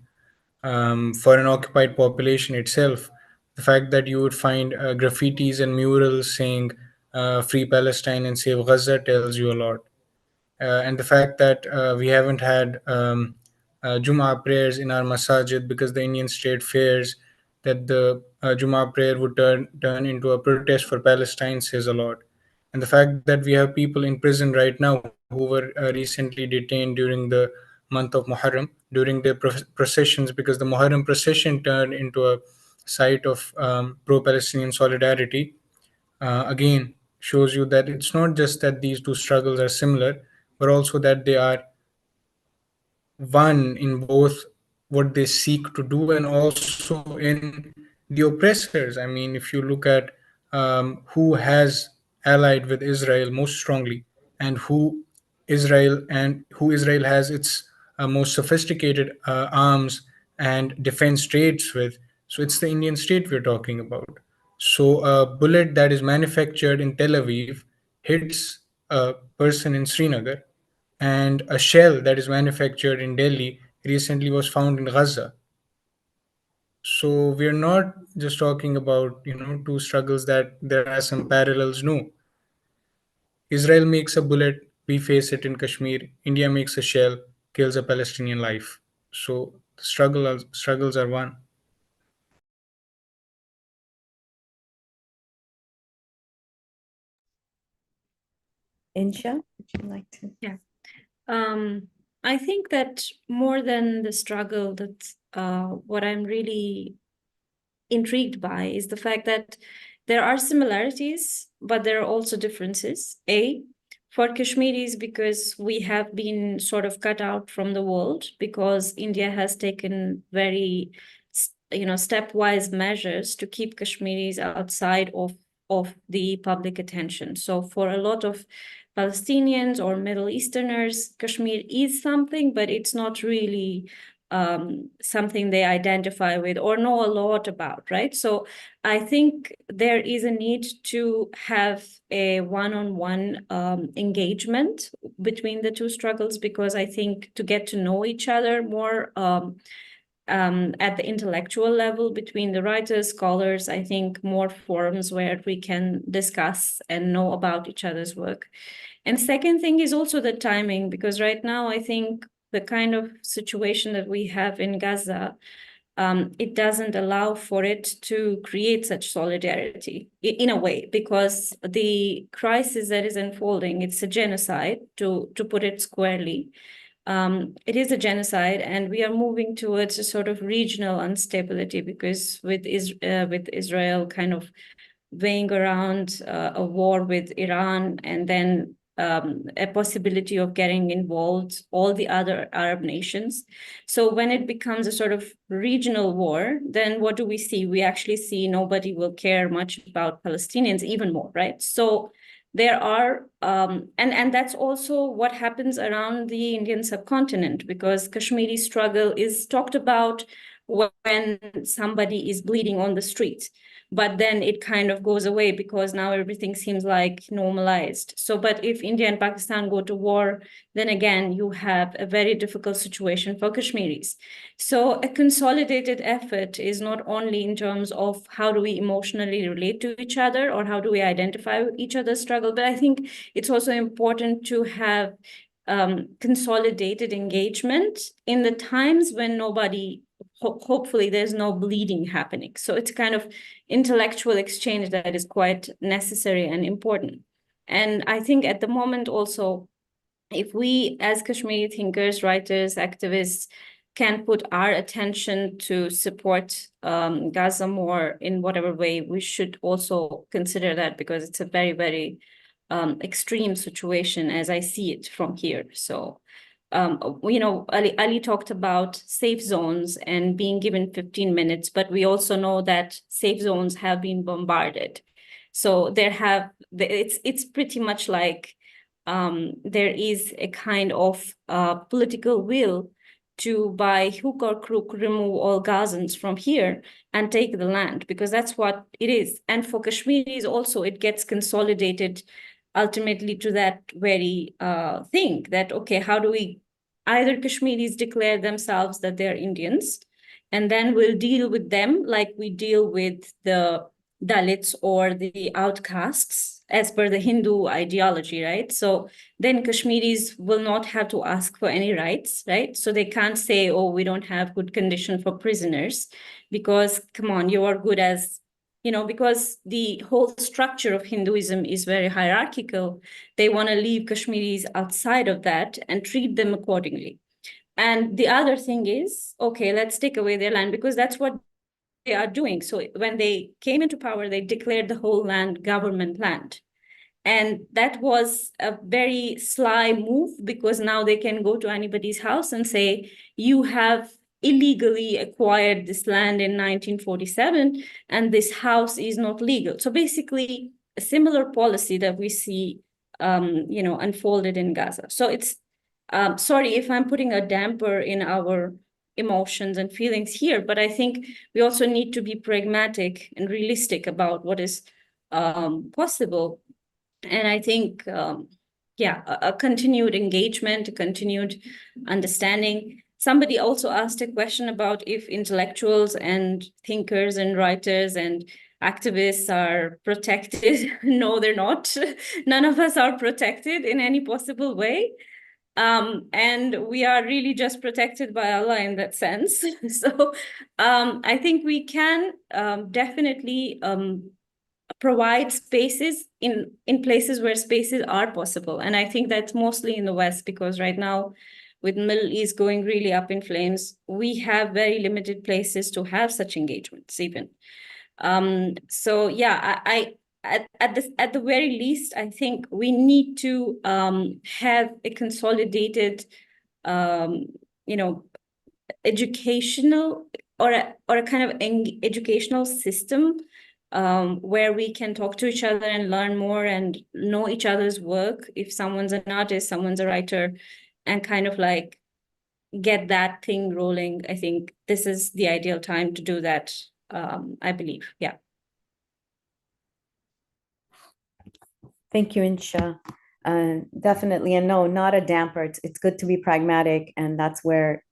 for an occupied population itself, the fact that you would find graffitis and murals saying "Free Palestine" and "Save Gaza" tells you a lot. And the fact that we haven't had Jum'ah prayers in our masajid because the Indian state fears that the Jum'ah prayer would turn into a protest for Palestine says a lot. And the fact that we have people in prison right now who were recently detained during the month of Muharram, during their processions, because the Muharram procession turned into a site of pro-Palestinian solidarity, again shows you that it's not just that these two struggles are similar, but also that they are one in both what they seek to do and also in the oppressors. I mean, if you look at who has allied with Israel most strongly and who Israel has its most sophisticated arms and defense trades with, so it's the Indian state we're talking about. So a bullet that is manufactured in Tel Aviv hits a person in Srinagar, and a shell that is manufactured in Delhi recently was found in Gaza. So we're not just talking about two struggles that there are some parallels. No, Israel makes a bullet, we face it in Kashmir. India makes a shell, kills a Palestinian life. So the struggles are one. Insha, would you like to? Yeah. I think that more than the struggle, that what I'm really intrigued by is the fact that there are similarities, but there are also differences. For Kashmiris, because we have been sort of cut out from the world, because India has taken very, stepwise measures to keep Kashmiris outside of the public attention. So for a lot of Palestinians or Middle Easterners, Kashmir is something, but it's not really something they identify with or know a lot about, right? So I think there is a need to have a one-on-one engagement between the two struggles, because I think to get to know each other more at the intellectual level between the writers, scholars, I think more forums where we can discuss and know about each other's work. And second thing is also the timing, because right now I think the kind of situation that we have in Gaza, it doesn't allow for it to create such solidarity in a way, because the crisis that is unfolding, it's a genocide, to put it squarely. It is a genocide, and we are moving towards a sort of regional instability, because with Israel kind of weighing around a war with Iran, and then a possibility of getting involved all the other Arab nations. So when it becomes a sort of regional war, then what do we see? We actually see nobody will care much about Palestinians even more, right? So there are, and that's also what happens around the Indian subcontinent, because Kashmiri struggle is talked about when somebody is bleeding on the street, but then it kind of goes away because now everything seems like normalized. So, but if India and Pakistan go to war, then again, you have a very difficult situation for Kashmiris. So a consolidated effort is not only in terms of how do we emotionally relate to each other or how do we identify each other's struggle, but I think it's also important to have consolidated engagement in the times when nobody, hopefully there's no bleeding happening. So it's kind of intellectual exchange that is quite necessary and important. And I think at the moment also, if we as Kashmiri thinkers, writers, activists can put our attention to support Gaza more in whatever way, we should also consider that, because it's a very, very extreme situation as I see it from here. So Ali talked about safe zones and being given 15 minutes, but we also know that safe zones have been bombarded. So it's pretty much like there is a kind of political will to, by hook or crook, remove all Gazans from here and take the land, because that's what it is. And for Kashmiris also, it gets consolidated ultimately to that very thing that, okay, how do we, either Kashmiris declare themselves that they're Indians, and then we'll deal with them like we deal with the Dalits or the outcasts as per the Hindu ideology, right? So then Kashmiris will not have to ask for any rights, right? So they can't say, oh, we don't have good condition for prisoners, because come on, you are good as, because the whole structure of Hinduism is very hierarchical. They want to leave Kashmiris outside of that and treat them accordingly. And the other thing is, okay, let's take away their land, because that's what they are doing. So when they came into power, they declared the whole land government land. And that was a very sly move, because now they can go to anybody's house and say, you have illegally acquired this land in 1947, and this house is not legal. So basically, a similar policy that we see, unfolded in Gaza. So it's, sorry if I'm putting a damper in our emotions and feelings here, but I think we also need to be pragmatic and realistic about what is possible. And I think, a continued engagement, a continued understanding. Somebody also asked a question about if intellectuals and thinkers and writers and activists are protected. No, they're not. None of us are protected in any possible way. And we are really just protected by Allah in that sense. So I think we can definitely provide spaces in places where spaces are possible. And I think that's mostly in the West, because right now, with Middle East going really up in flames, we have very limited places to have such engagements even. So yeah, at the very least, I think we need to have a consolidated, educational or a kind of educational system where we can talk to each other and learn more and know each other's work. If someone's an artist, someone's a writer, and kind of like get that thing rolling. I think this is the ideal time to do that, I believe. Yeah. Thank you, Insha. Definitely, and no, not a damper. It's good to be pragmatic, and that's where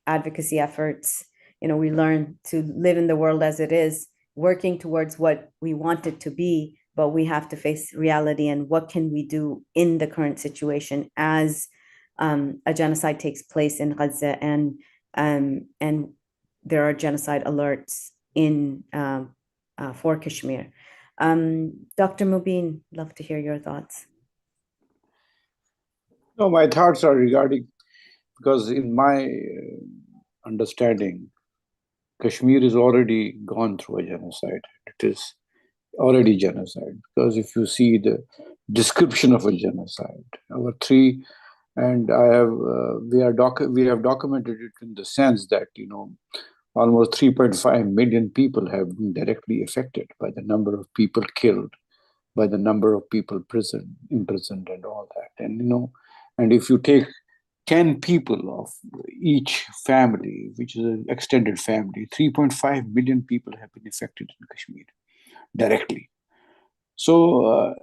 advocacy efforts, we learn to live in the world as it is, working towards what we want it to be, but we have to face reality and what can we do in the current situation as a genocide takes place in Gaza, and there are genocide alerts in for Kashmir. Dr. Mubin, love to hear your thoughts. No, my thoughts are regarding, because in my understanding, Kashmir is already gone through a genocide. It is already genocide, because if you see the description of a genocide, and we have documented it in the sense that almost 3.5 million people have been directly affected by the number of people killed, by the number of people imprisoned, and all that. And if you take 10 people of each family, which is an extended family, 3.5 million people have been affected in Kashmir directly. So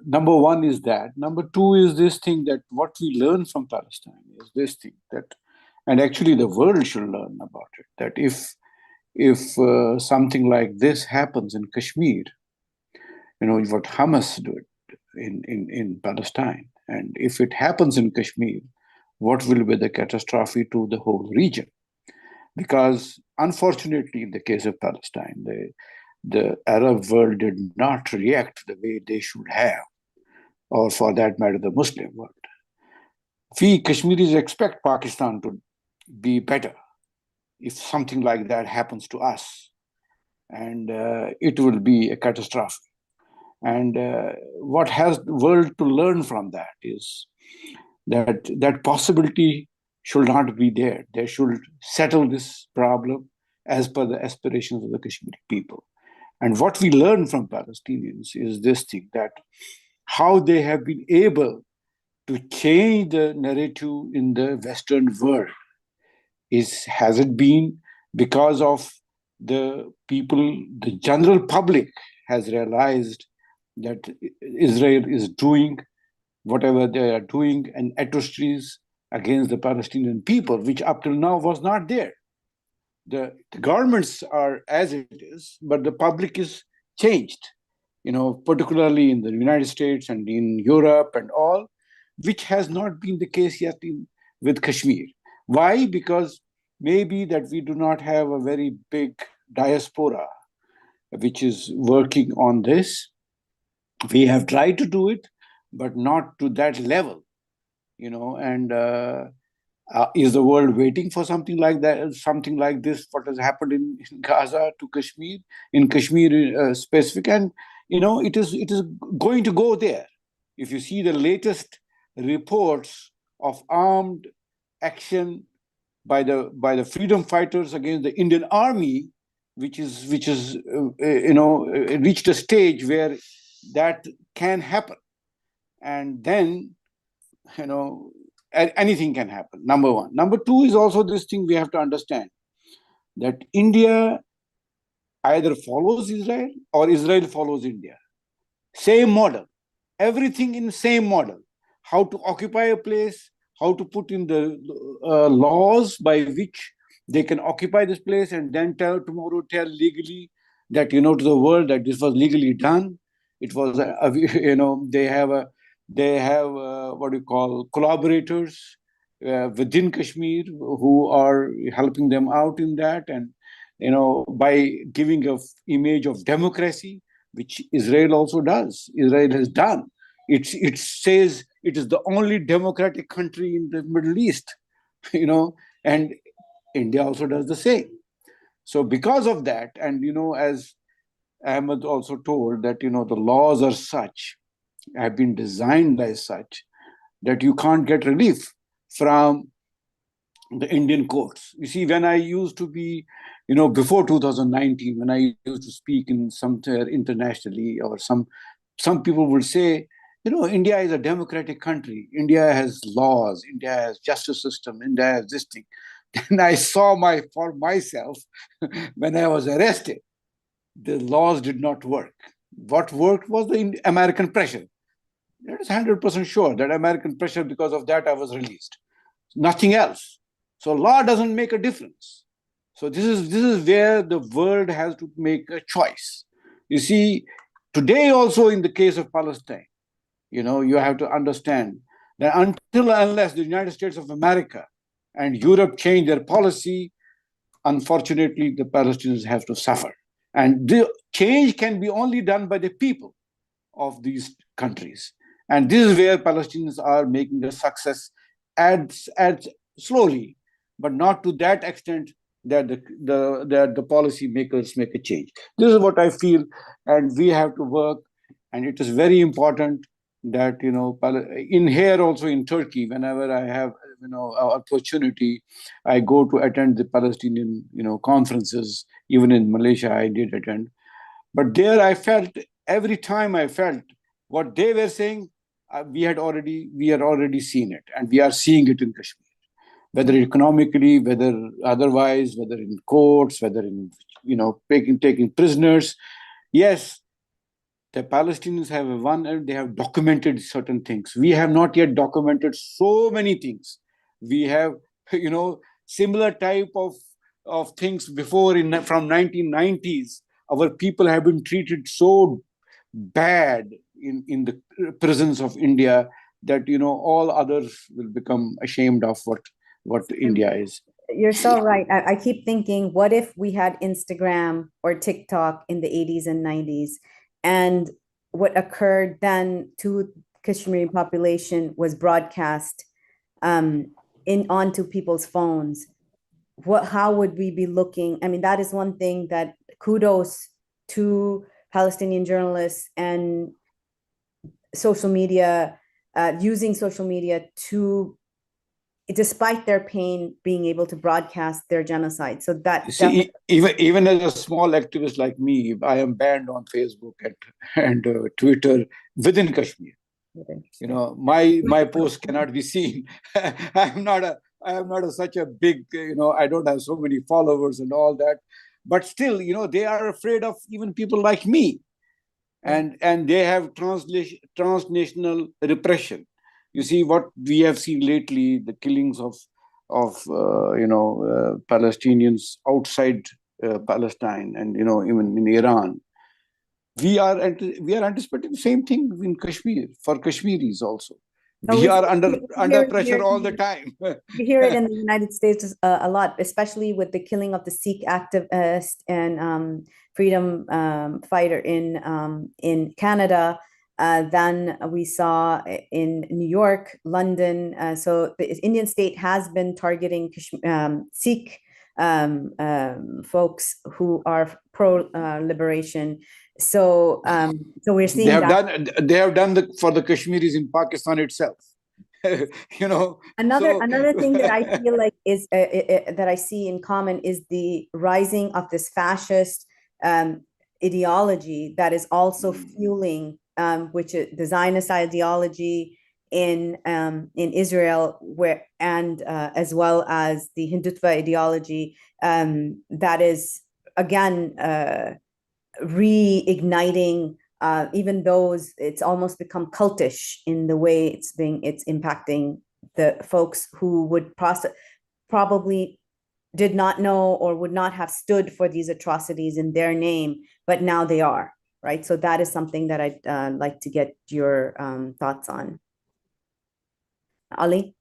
number one is that. Number two is this thing that what we learn from Palestine is this thing that, and actually the world should learn about it, that if something like this happens in Kashmir, what Hamas did in Palestine, and if it happens in Kashmir, what will be the catastrophe to the whole region? Because unfortunately, in the case of Palestine, the Arab world did not react the way they should have, or for that matter, the Muslim world. We Kashmiris expect Pakistan to be better if something like that happens to us, and it will be a catastrophe. And what has the world to learn from that is that possibility should not be there. They should settle this problem as per the aspirations of the Kashmiri people. And what we learn from Palestinians is this thing, that how they have been able to change the narrative in the Western world has it been because of the people, the general public has realized that Israel is doing whatever they are doing and atrocities against the Palestinian people, which up till now was not there. The governments are as it is, but the public is changed, particularly in the United States and in Europe and all, which has not been the case yet with Kashmir. Why? Because maybe that we do not have a very big diaspora which is working on this. We have tried to do it, but not to that level, and is the world waiting for something like that, something like this, what has happened in Gaza to Kashmir, in Kashmir specific? And, it is going to go there. If you see the latest reports of armed action by the freedom fighters against the Indian army, which is reached a stage where that can happen. And then, anything can happen, number one. Number two is also this thing we have to understand, that India either follows Israel or Israel follows India. Same model. Everything in the same model. How to occupy a place, how to put in the laws by which they can occupy this place and then tell legally that, to the world that this was legally done. It was, they have what you call collaborators within Kashmir who are helping them out in that. And, by giving an image of democracy, which Israel also does. Israel has done. It says it is the only democratic country in the Middle East, and India also does the same. So because of that, and, as Ahmed also told, that, the laws are such, have been designed as such, that you can't get relief from the Indian courts. You see, when I used to be, before 2019, when I used to speak in somewhere internationally, or some people would say, India is a democratic country. India has laws. India has justice system. India has this thing. Then I saw for myself when I was arrested, the laws did not work. What worked was the American pressure. It is 100% sure that American pressure, because of that, I was released. Nothing else. So law doesn't make a difference. So this is where the world has to make a choice. You see, today also in the case of Palestine, you have to understand that unless the United States of America and Europe change their policy, unfortunately, the Palestinians have to suffer. And the change can be only done by the people of these countries. And this is where Palestinians are making a success, adds slowly, but not to that extent that the policy makers make a change. This is what I feel, and we have to work. And it is very important that, in here also in Turkey, whenever I have an opportunity, I go to attend the Palestinian conferences. Even in Malaysia, I did attend. But there I felt, every time I felt what they were saying, we had already seen it, and we are seeing it in Kashmir, whether economically, whether otherwise, whether in courts, whether in taking prisoners. Yes, the Palestinians have they have documented certain things. We have not yet documented so many things. We have similar type of things before from 1990s. Our people have been treated so bad in the prisons of India that all others will become ashamed of what India is. You're so right. I keep thinking, what if we had Instagram or TikTok in the 80s and 90s, and what occurred then to Kashmiri population was broadcast onto people's phones? How would we be looking? I mean, that is one thing that kudos to Palestinian journalists and social media, using social media to despite their pain, being able to broadcast their genocide. So that You see, even as a small activist like me, I am banned on Facebook and Twitter within Kashmir. You know, my post cannot be seen. I am not such a big, you know, I don't have so many followers and all that, but still, you know, they are afraid of even people like me, and they have transnational repression. You see what we have seen lately, the killings of Palestinians outside Palestine, and you know, even in Iran. We are anticipating the same thing in Kashmir for Kashmiris also. We are under pressure all the time. You hear it in the United States a lot, especially with the killing of the Sikh activist and freedom fighter in Canada. Then we saw in New York, London. So the Indian state has been targeting Sikh folks who are pro-liberation. So we're seeing they have done for the Kashmiris in Pakistan itself. You know, another thing that I feel like is that I see in common is the rising of this fascist ideology that is also fueling which is the Zionist ideology in Israel, where as well as the Hindutva ideology that is again reigniting even those. It's almost become cultish in the way it's impacting the folks who would probably did not know or would not have stood for these atrocities in their name, but now they are, right? So that is something that I'd like to get your thoughts on. Ali?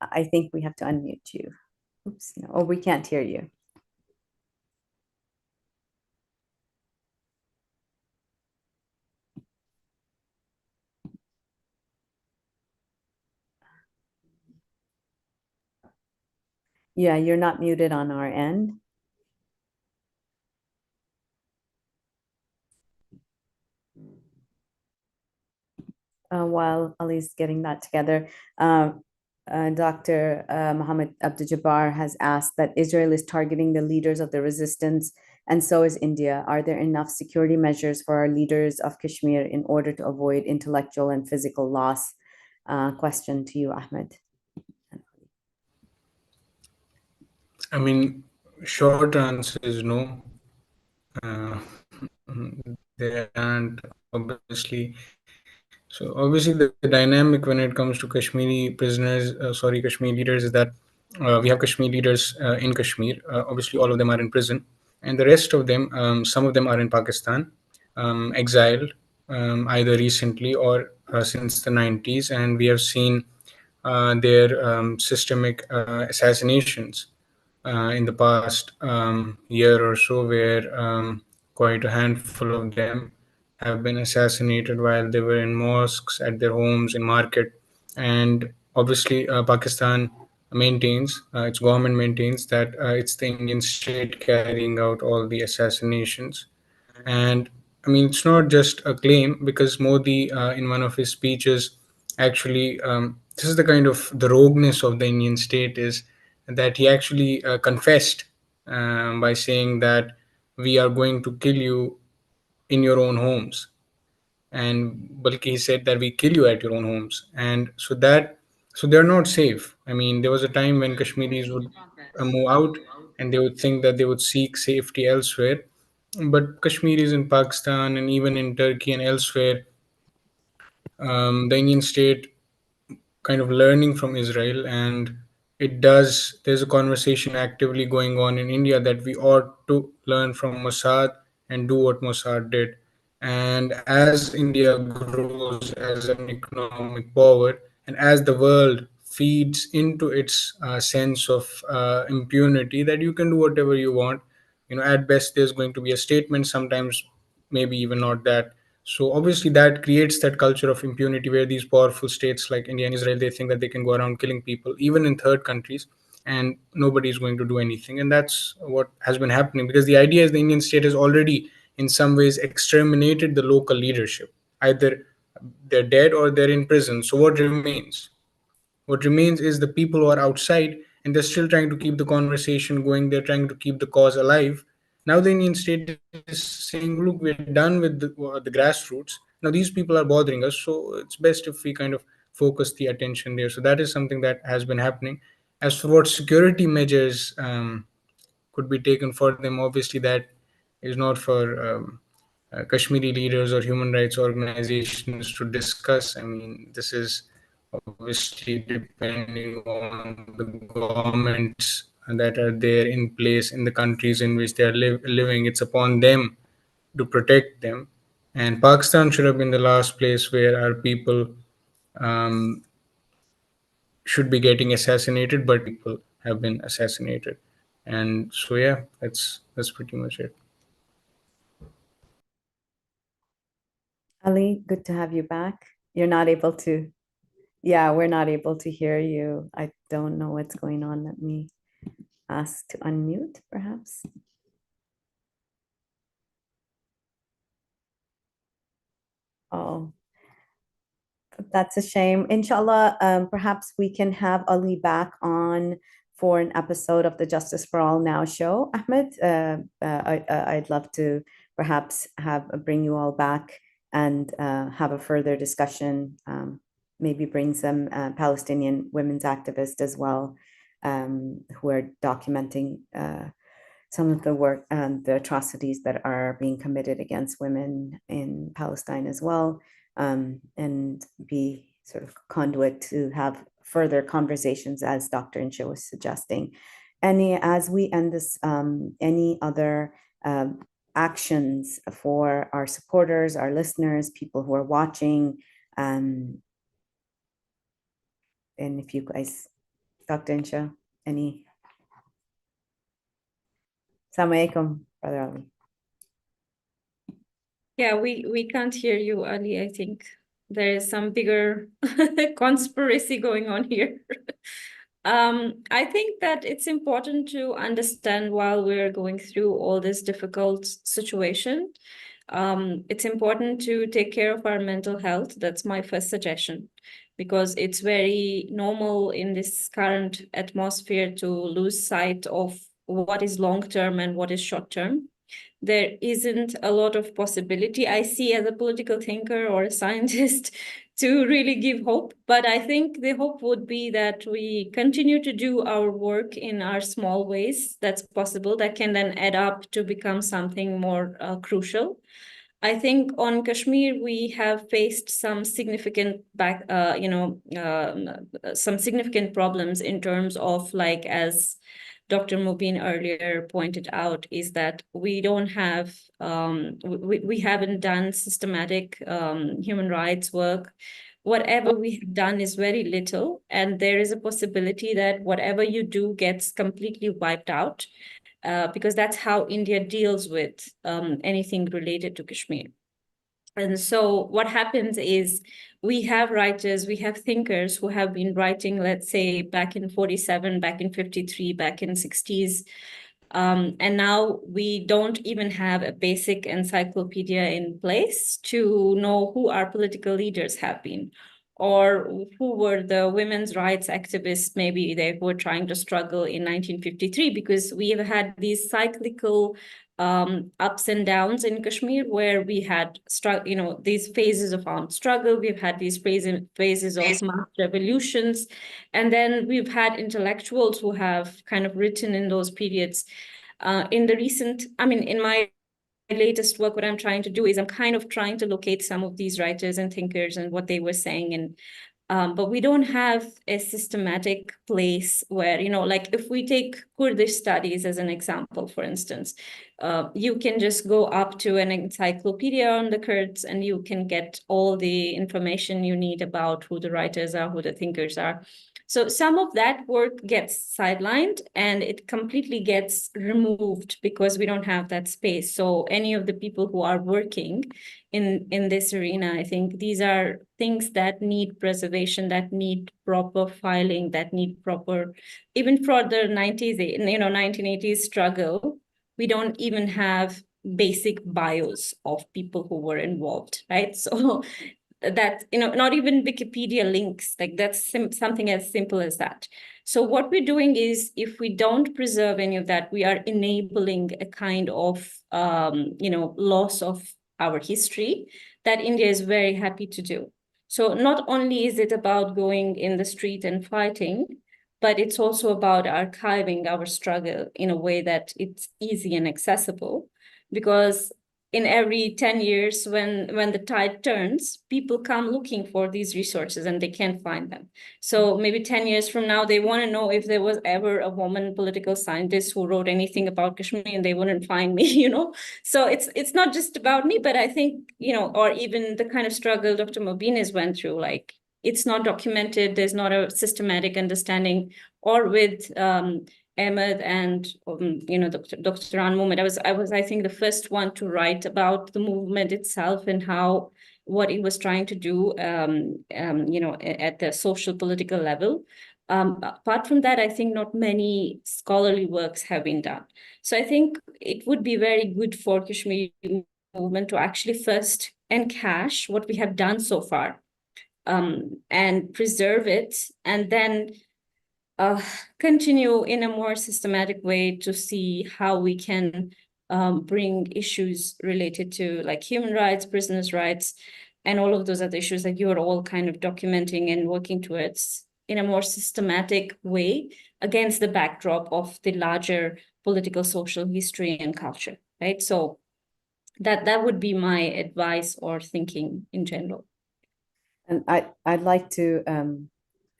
I think we have to unmute you. Oops, no, or we can't hear you. Yeah, you're not muted on our end. While Ali's getting that together, Dr. Mohammed Abdul-Jabbar has asked that Israel is targeting the leaders of the resistance, and so is India. Are there enough security measures for our leaders of Kashmir in order to avoid intellectual and physical loss? Question to you, Ahmed. I mean, short answer is no. There aren't, obviously. So obviously the dynamic when it comes to Kashmiri prisoners, Kashmiri leaders, is that we have Kashmiri leaders in Kashmir. Obviously all of them are in prison, and the rest of them, some of them are in Pakistan, exiled either recently or since the 90s, and we have seen their systemic assassinations in the past year or so, where quite a handful of them have been assassinated while they were in mosques, at their homes, in market. And obviously Pakistan maintains, its government maintains that it's the Indian state carrying out all the assassinations. And I mean, it's not just a claim, because Modi, in one of his speeches, actually, this is the kind of the rogueness of the Indian state, is that he actually confessed by saying that we are going to kill you in your own homes. And Balki, he said that we kill you at your own homes. And so they're not safe. I mean, there was a time when Kashmiris would move out and they would think that they would seek safety elsewhere. But Kashmiris in Pakistan and even in Turkey and elsewhere, the Indian state kind of learning from Israel, and there's a conversation actively going on in India that we ought to learn from Mossad and do what Mossad did. And as India grows as an economic power, and as the world feeds into its sense of impunity, that you can do whatever you want, at best there's going to be a statement, sometimes maybe even not that. So obviously that creates that culture of impunity, where these powerful states like India and Israel, they think that they can go around killing people, even in third countries, and nobody is going to do anything. And that's what has been happening, because the idea is the Indian state has already, in some ways, exterminated the local leadership, either they're dead or they're in prison. So what remains? What remains is the people who are outside and they're still trying to keep the conversation going. They're trying to keep the cause alive. Now the Indian state is saying, look, we're done with the grassroots. Now these people are bothering us. So it's best if we kind of focus the attention there. So that is something that has been happening. As for what security measures could be taken for them, obviously that is not for Kashmiri leaders or human rights organizations to discuss. I mean, this is obviously depending on the governments that are there in place in the countries in which they are living. It's upon them to protect them. And Pakistan should have been the last place where our people um, should be getting assassinated, but people have been assassinated. And so yeah, that's pretty much it. Ali, good to have you back. You're not able to, yeah, we're not able to hear you. I don't know what's going on. Let me ask to unmute, perhaps. Oh, that's a shame. Inshallah, perhaps we can have Ali back on for an episode of the Justice for All Now show. Ahmed, I'd love to perhaps bring you all back and have a further discussion. Maybe bring some Palestinian women's activists as well, who are documenting some of the work and the atrocities that are being committed against women in Palestine as well, and be sort of conduit to have further conversations, as Dr. Insha was suggesting. As we end this, any other actions for our supporters, our listeners, people who are watching, and if you guys, Dr. Insha, any? Assalamu alaikum, Brother Ali. Yeah, we can't hear you, Ali. I think there is some bigger conspiracy going on here. I think that it's important to understand while we're going through all this difficult situation. It's important to take care of our mental health. That's my first suggestion, because it's very normal in this current atmosphere to lose sight of what is long-term and what is short-term. There isn't a lot of possibility I see as a political thinker or a scientist to really give hope. But I think the hope would be that we continue to do our work in our small ways that's possible, that can then add up to become something more crucial. I think on Kashmir, we have faced some significant some significant problems in terms of, like, as Dr. Mubin earlier pointed out, is that we don't have, we haven't done systematic human rights work. Whatever we have done is very little, and there is a possibility that whatever you do gets completely wiped out. Because that's how India deals with anything related to Kashmir. And so what happens is we have writers, we have thinkers who have been writing, let's say, back in 47, back in 53, back in 60s. And now we don't even have a basic encyclopedia in place to know who our political leaders have been, or who were the women's rights activists, maybe they were trying to struggle in 1953, because we have had these cyclical ups and downs in Kashmir, where we had these phases of armed struggle, we've had these phases of mass revolutions, and then we've had intellectuals who have kind of written in those periods. In my latest work, what I'm trying to do is I'm kind of trying to locate some of these writers and thinkers and what they were saying. And but we don't have a systematic place where, like if we take Kurdish studies as an example, for instance, you can just go up to an encyclopedia on the Kurds and you can get all the information you need about who the writers are, who the thinkers are. So some of that work gets sidelined and it completely gets removed because we don't have that space. So any of the people who are working in this arena, I think these are things that need preservation, that need proper filing, that need proper, even for the 1980s struggle, we don't even have basic bios of people who were involved, right? So that, not even Wikipedia links, like that's something as simple as that. So what we're doing is, if we don't preserve any of that, we are enabling a kind of, loss of our history that India is very happy to do. So not only is it about going in the street and fighting, but it's also about archiving our struggle in a way that it's easy and accessible. Because in every 10 years, when the tide turns, people come looking for these resources and they can't find them. So maybe 10 years from now, they want to know if there was ever a woman political scientist who wrote anything about Kashmir, and they wouldn't find me, So it's not just about me, but I think, or even the kind of struggle Dr. Mobines went through, like, it's not documented, there's not a systematic understanding. Or with Ahmed and Dr. Anmumid, I was I think the first one to write about the movement itself and how what it was trying to do at the social political level. Apart from that, I think not many scholarly works have been done. So I think it would be very good for Kashmiri movement to actually first encash what we have done so far, and preserve it, and then continue in a more systematic way to see how we can bring issues related to like human rights, prisoners' rights, and all of those other issues that you're all kind of documenting and working towards in a more systematic way against the backdrop of the larger political, social history and culture, right? So that would be my advice or thinking in general. And I'd like to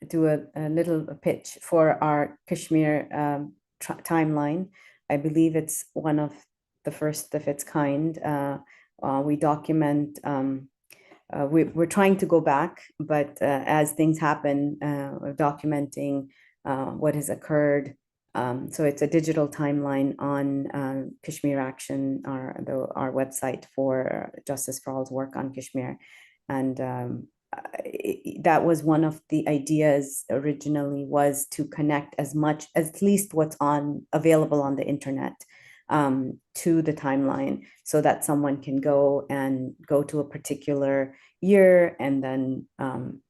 do a little pitch for our Kashmir timeline. I believe it's one of the first of its kind. We document, we're trying to go back, but as things happen, we're documenting what has occurred. So it's a digital timeline on Kashmir Action, our website for Justice for All's work on Kashmir. And that was one of the ideas originally, was to connect as much, at least what's available on the internet, to the timeline, so that someone can go to a particular year, and then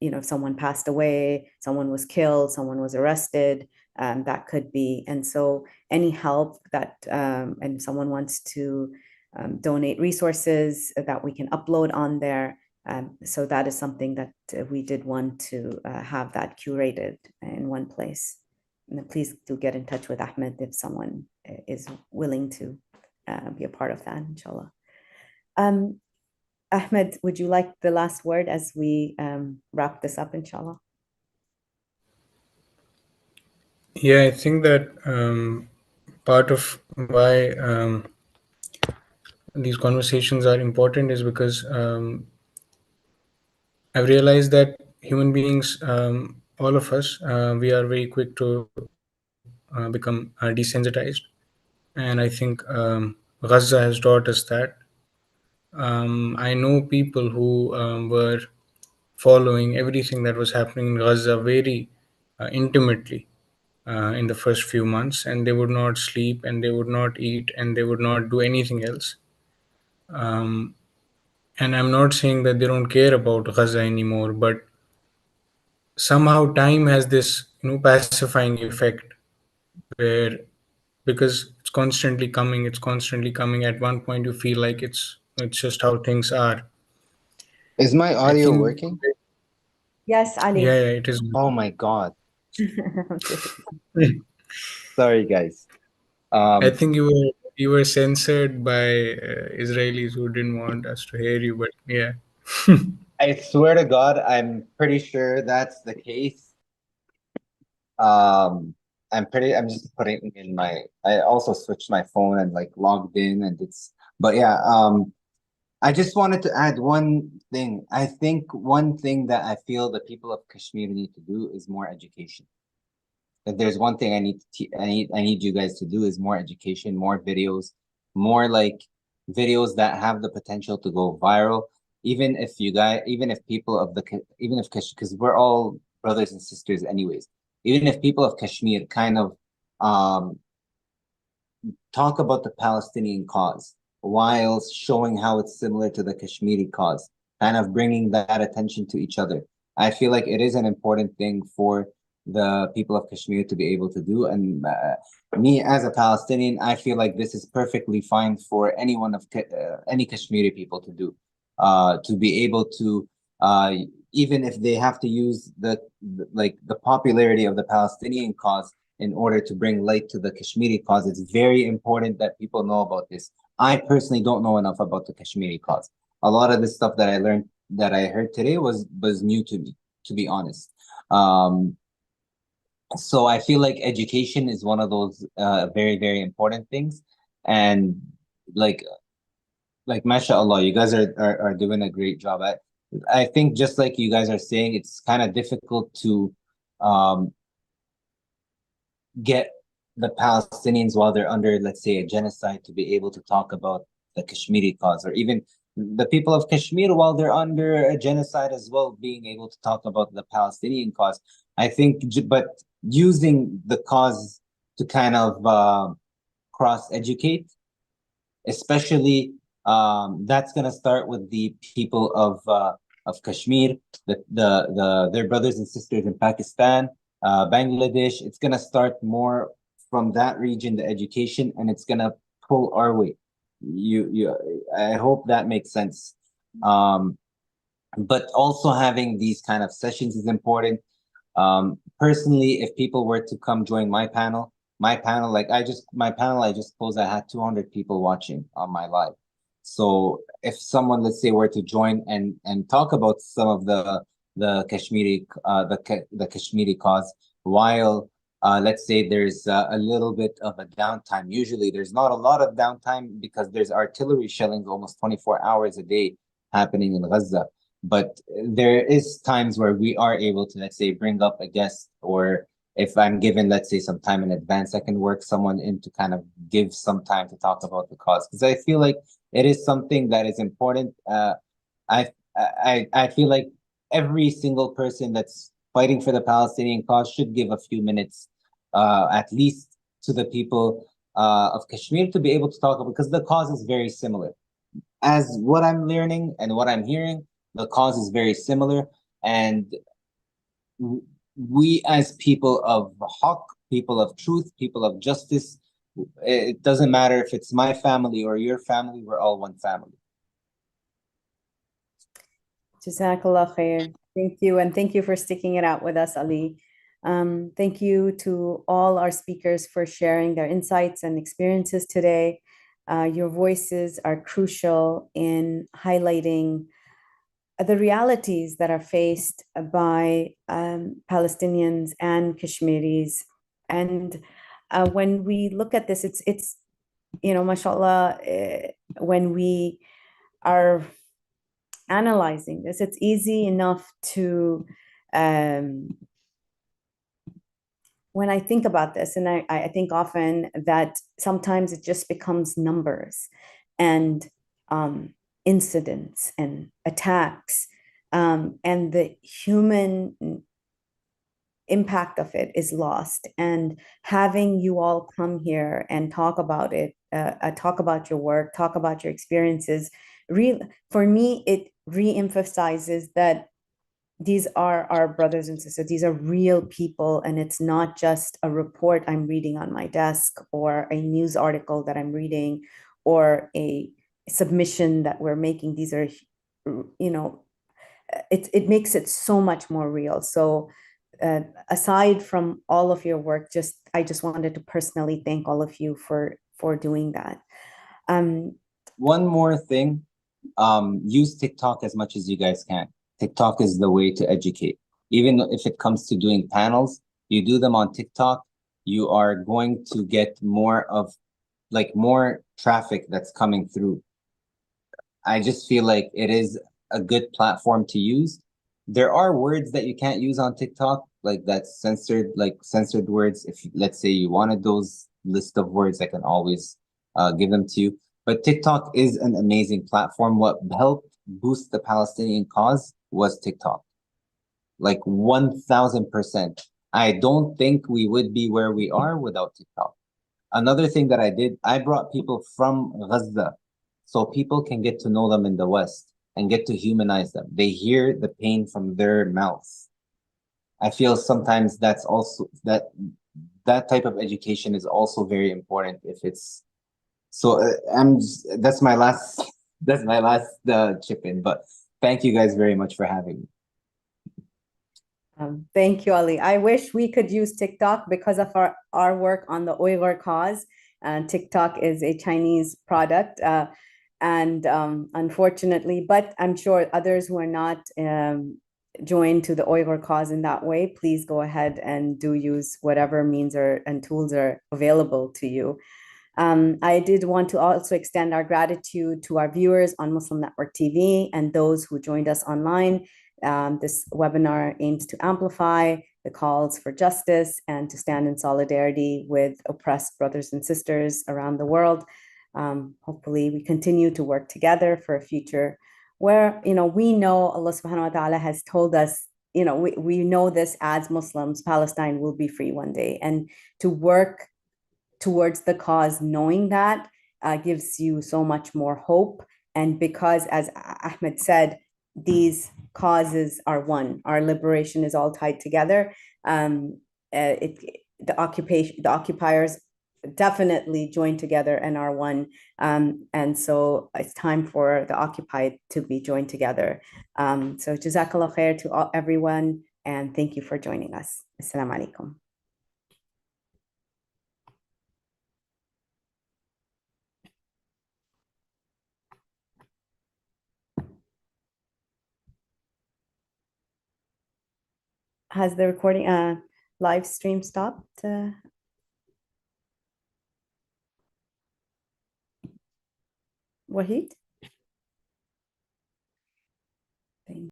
if someone passed away, someone was killed, someone was arrested, that could be. And so any help that and someone wants to donate resources that we can upload on there. So that is something that we did want to have that curated in one place. And please do get in touch with Ahmed if someone is willing to be a part of that, inshallah. Ahmed, would you like the last word as we wrap this up, inshallah? Yeah, I think that part of why these conversations are important is because I've realized that human beings, all of us, we are very quick to become desensitized. And I think Gaza has taught us that. I know people who were following everything that was happening in Gaza very intimately in the first few months, and they would not sleep, and they would not eat, and they would not do anything else. And I'm not saying that they don't care about Gaza anymore, but somehow time has this pacifying effect, where because it's constantly coming, at one point you feel like it's just how things are. Is my I audio think, working? Yes, Ali. yeah, it is. Oh my God. Sorry, guys. I think you were censored by Israelis who didn't want us to hear you, but yeah. I swear to God, I'm pretty sure that's the case. I'm just putting in I also switched my phone and like logged in, and but yeah, I just wanted to add one thing. I think one thing that I feel the people of Kashmir need to do is more education. If there's one thing I need you guys to do, is more education, more videos, more like videos that have the potential to go viral. Even if people of because we're all brothers and sisters anyways. Even if people of Kashmir kind of talk about the Palestinian cause while showing how it's similar to the Kashmiri cause, kind of bringing that attention to each other. I feel like it is an important thing for the people of Kashmir to be able to do. And me as a Palestinian, I feel like this is perfectly fine for anyone of any Kashmiri people to do, to be able to, even if they have to use the popularity of the Palestinian cause in order to bring light to the Kashmiri cause. It's very important that people know about this. I personally don't know enough about the Kashmiri cause. A lot of the stuff that I learned, that I heard today was new to me, to be honest. So I feel like education is one of those very, very important things. And like mashallah, you guys are doing a great job. I think just like you guys are saying, it's kind of difficult to get the Palestinians while they're under, let's say, a genocide to be able to talk about the Kashmiri cause, or even the people of Kashmir while they're under a genocide as well, being able to talk about the Palestinian cause. I think, but using the cause to kind of cross-educate, especially that's going to start with the people of Kashmir, their brothers and sisters in Pakistan, Bangladesh. It's going to start more from that region, the education, and it's going to pull our way. I hope that makes sense. But also having these kind of sessions is important. Personally, if people were to come join my panel, I just closed, I had 200 people watching on my live. So if someone, let's say, were to join and talk about some of the Kashmiri the Kashmiri cause, while let's say there's a little bit of a downtime. Usually there's not a lot of downtime because there's artillery shelling almost 24 hours a day happening in Gaza. But there is times where we are able to, let's say, bring up a guest, or if I'm given, let's say, some time in advance, I can work someone in to kind of give some time to talk about the cause, because I feel like it is something that is important. I feel like every single person that's fighting for the Palestinian cause should give a few minutes, at least, to the people of Kashmir to be able to talk about, because the cause is very similar. As what I'm learning and what I'm hearing, the cause is very similar, and we as people of haqq, people of truth, people of justice, it doesn't matter if it's my family or your family, we're all one family. Jazakallah khair. Thank you, and thank you for sticking it out with us, Ali. Thank you to all our speakers for sharing their insights and experiences today. Your voices are crucial in highlighting the realities that are faced by Palestinians and Kashmiris. And when we look at this, it's mashallah, when we are analyzing this, it's easy enough to, when I think about this, and I think often that sometimes it just becomes numbers and incidents and attacks, and the human impact of it is lost. And having you all come here and talk about it, talk about your work, talk about your experiences, for me, it re-emphasizes that these are our brothers and sisters. These are real people, and it's not just a report I'm reading on my desk, or a news article that I'm reading, or a submission that we're making. These are, it makes it so much more real. So aside from all of your work, I just wanted to personally thank all of you for doing that. One more thing, use TikTok as much as you guys can. TikTok is the way to educate. Even if it comes to doing panels, you do them on TikTok, you are going to get more traffic that's coming through. I just feel like it is a good platform to use. There are words that you can't use on TikTok, like that's censored, like censored words. If let's say you wanted those list of words, I can always give them to you. But TikTok is an amazing platform. What helped boost the Palestinian cause was TikTok, like 1000%. I don't think we would be where we are without TikTok. Another thing that I did, I brought people from Gaza so people can get to know them in the West and get to humanize them. They hear the pain from their mouth. I feel sometimes that's also that type of education is also very important if it's so that's my last chip in, but thank you guys very much for having me. Thank you, Ali. I wish we could use TikTok because of our work on the Uyghur cause. TikTok is a Chinese product, and unfortunately, but I'm sure others who are not joined to the Uyghur cause in that way, please go ahead and do use whatever means and tools are available to you. I did want to also extend our gratitude to our viewers on Muslim Network TV and those who joined us online. This webinar aims to amplify the calls for justice and to stand in solidarity with oppressed brothers and sisters around the world. Hopefully we continue to work together for a future where, we know Allah subhanahu wa ta'ala has told us, we know this as Muslims, Palestine will be free one day, and to work towards the cause, knowing that gives you so much more hope. And because, as Ahmed said, these causes are one, our liberation is all tied together. The occupiers definitely join together and are one. And so it's time for the occupied to be joined together. So Jazakallah khair to everyone, and thank you for joining us. Assalamu alaikum. Has the recording live stream stopped? Wahid?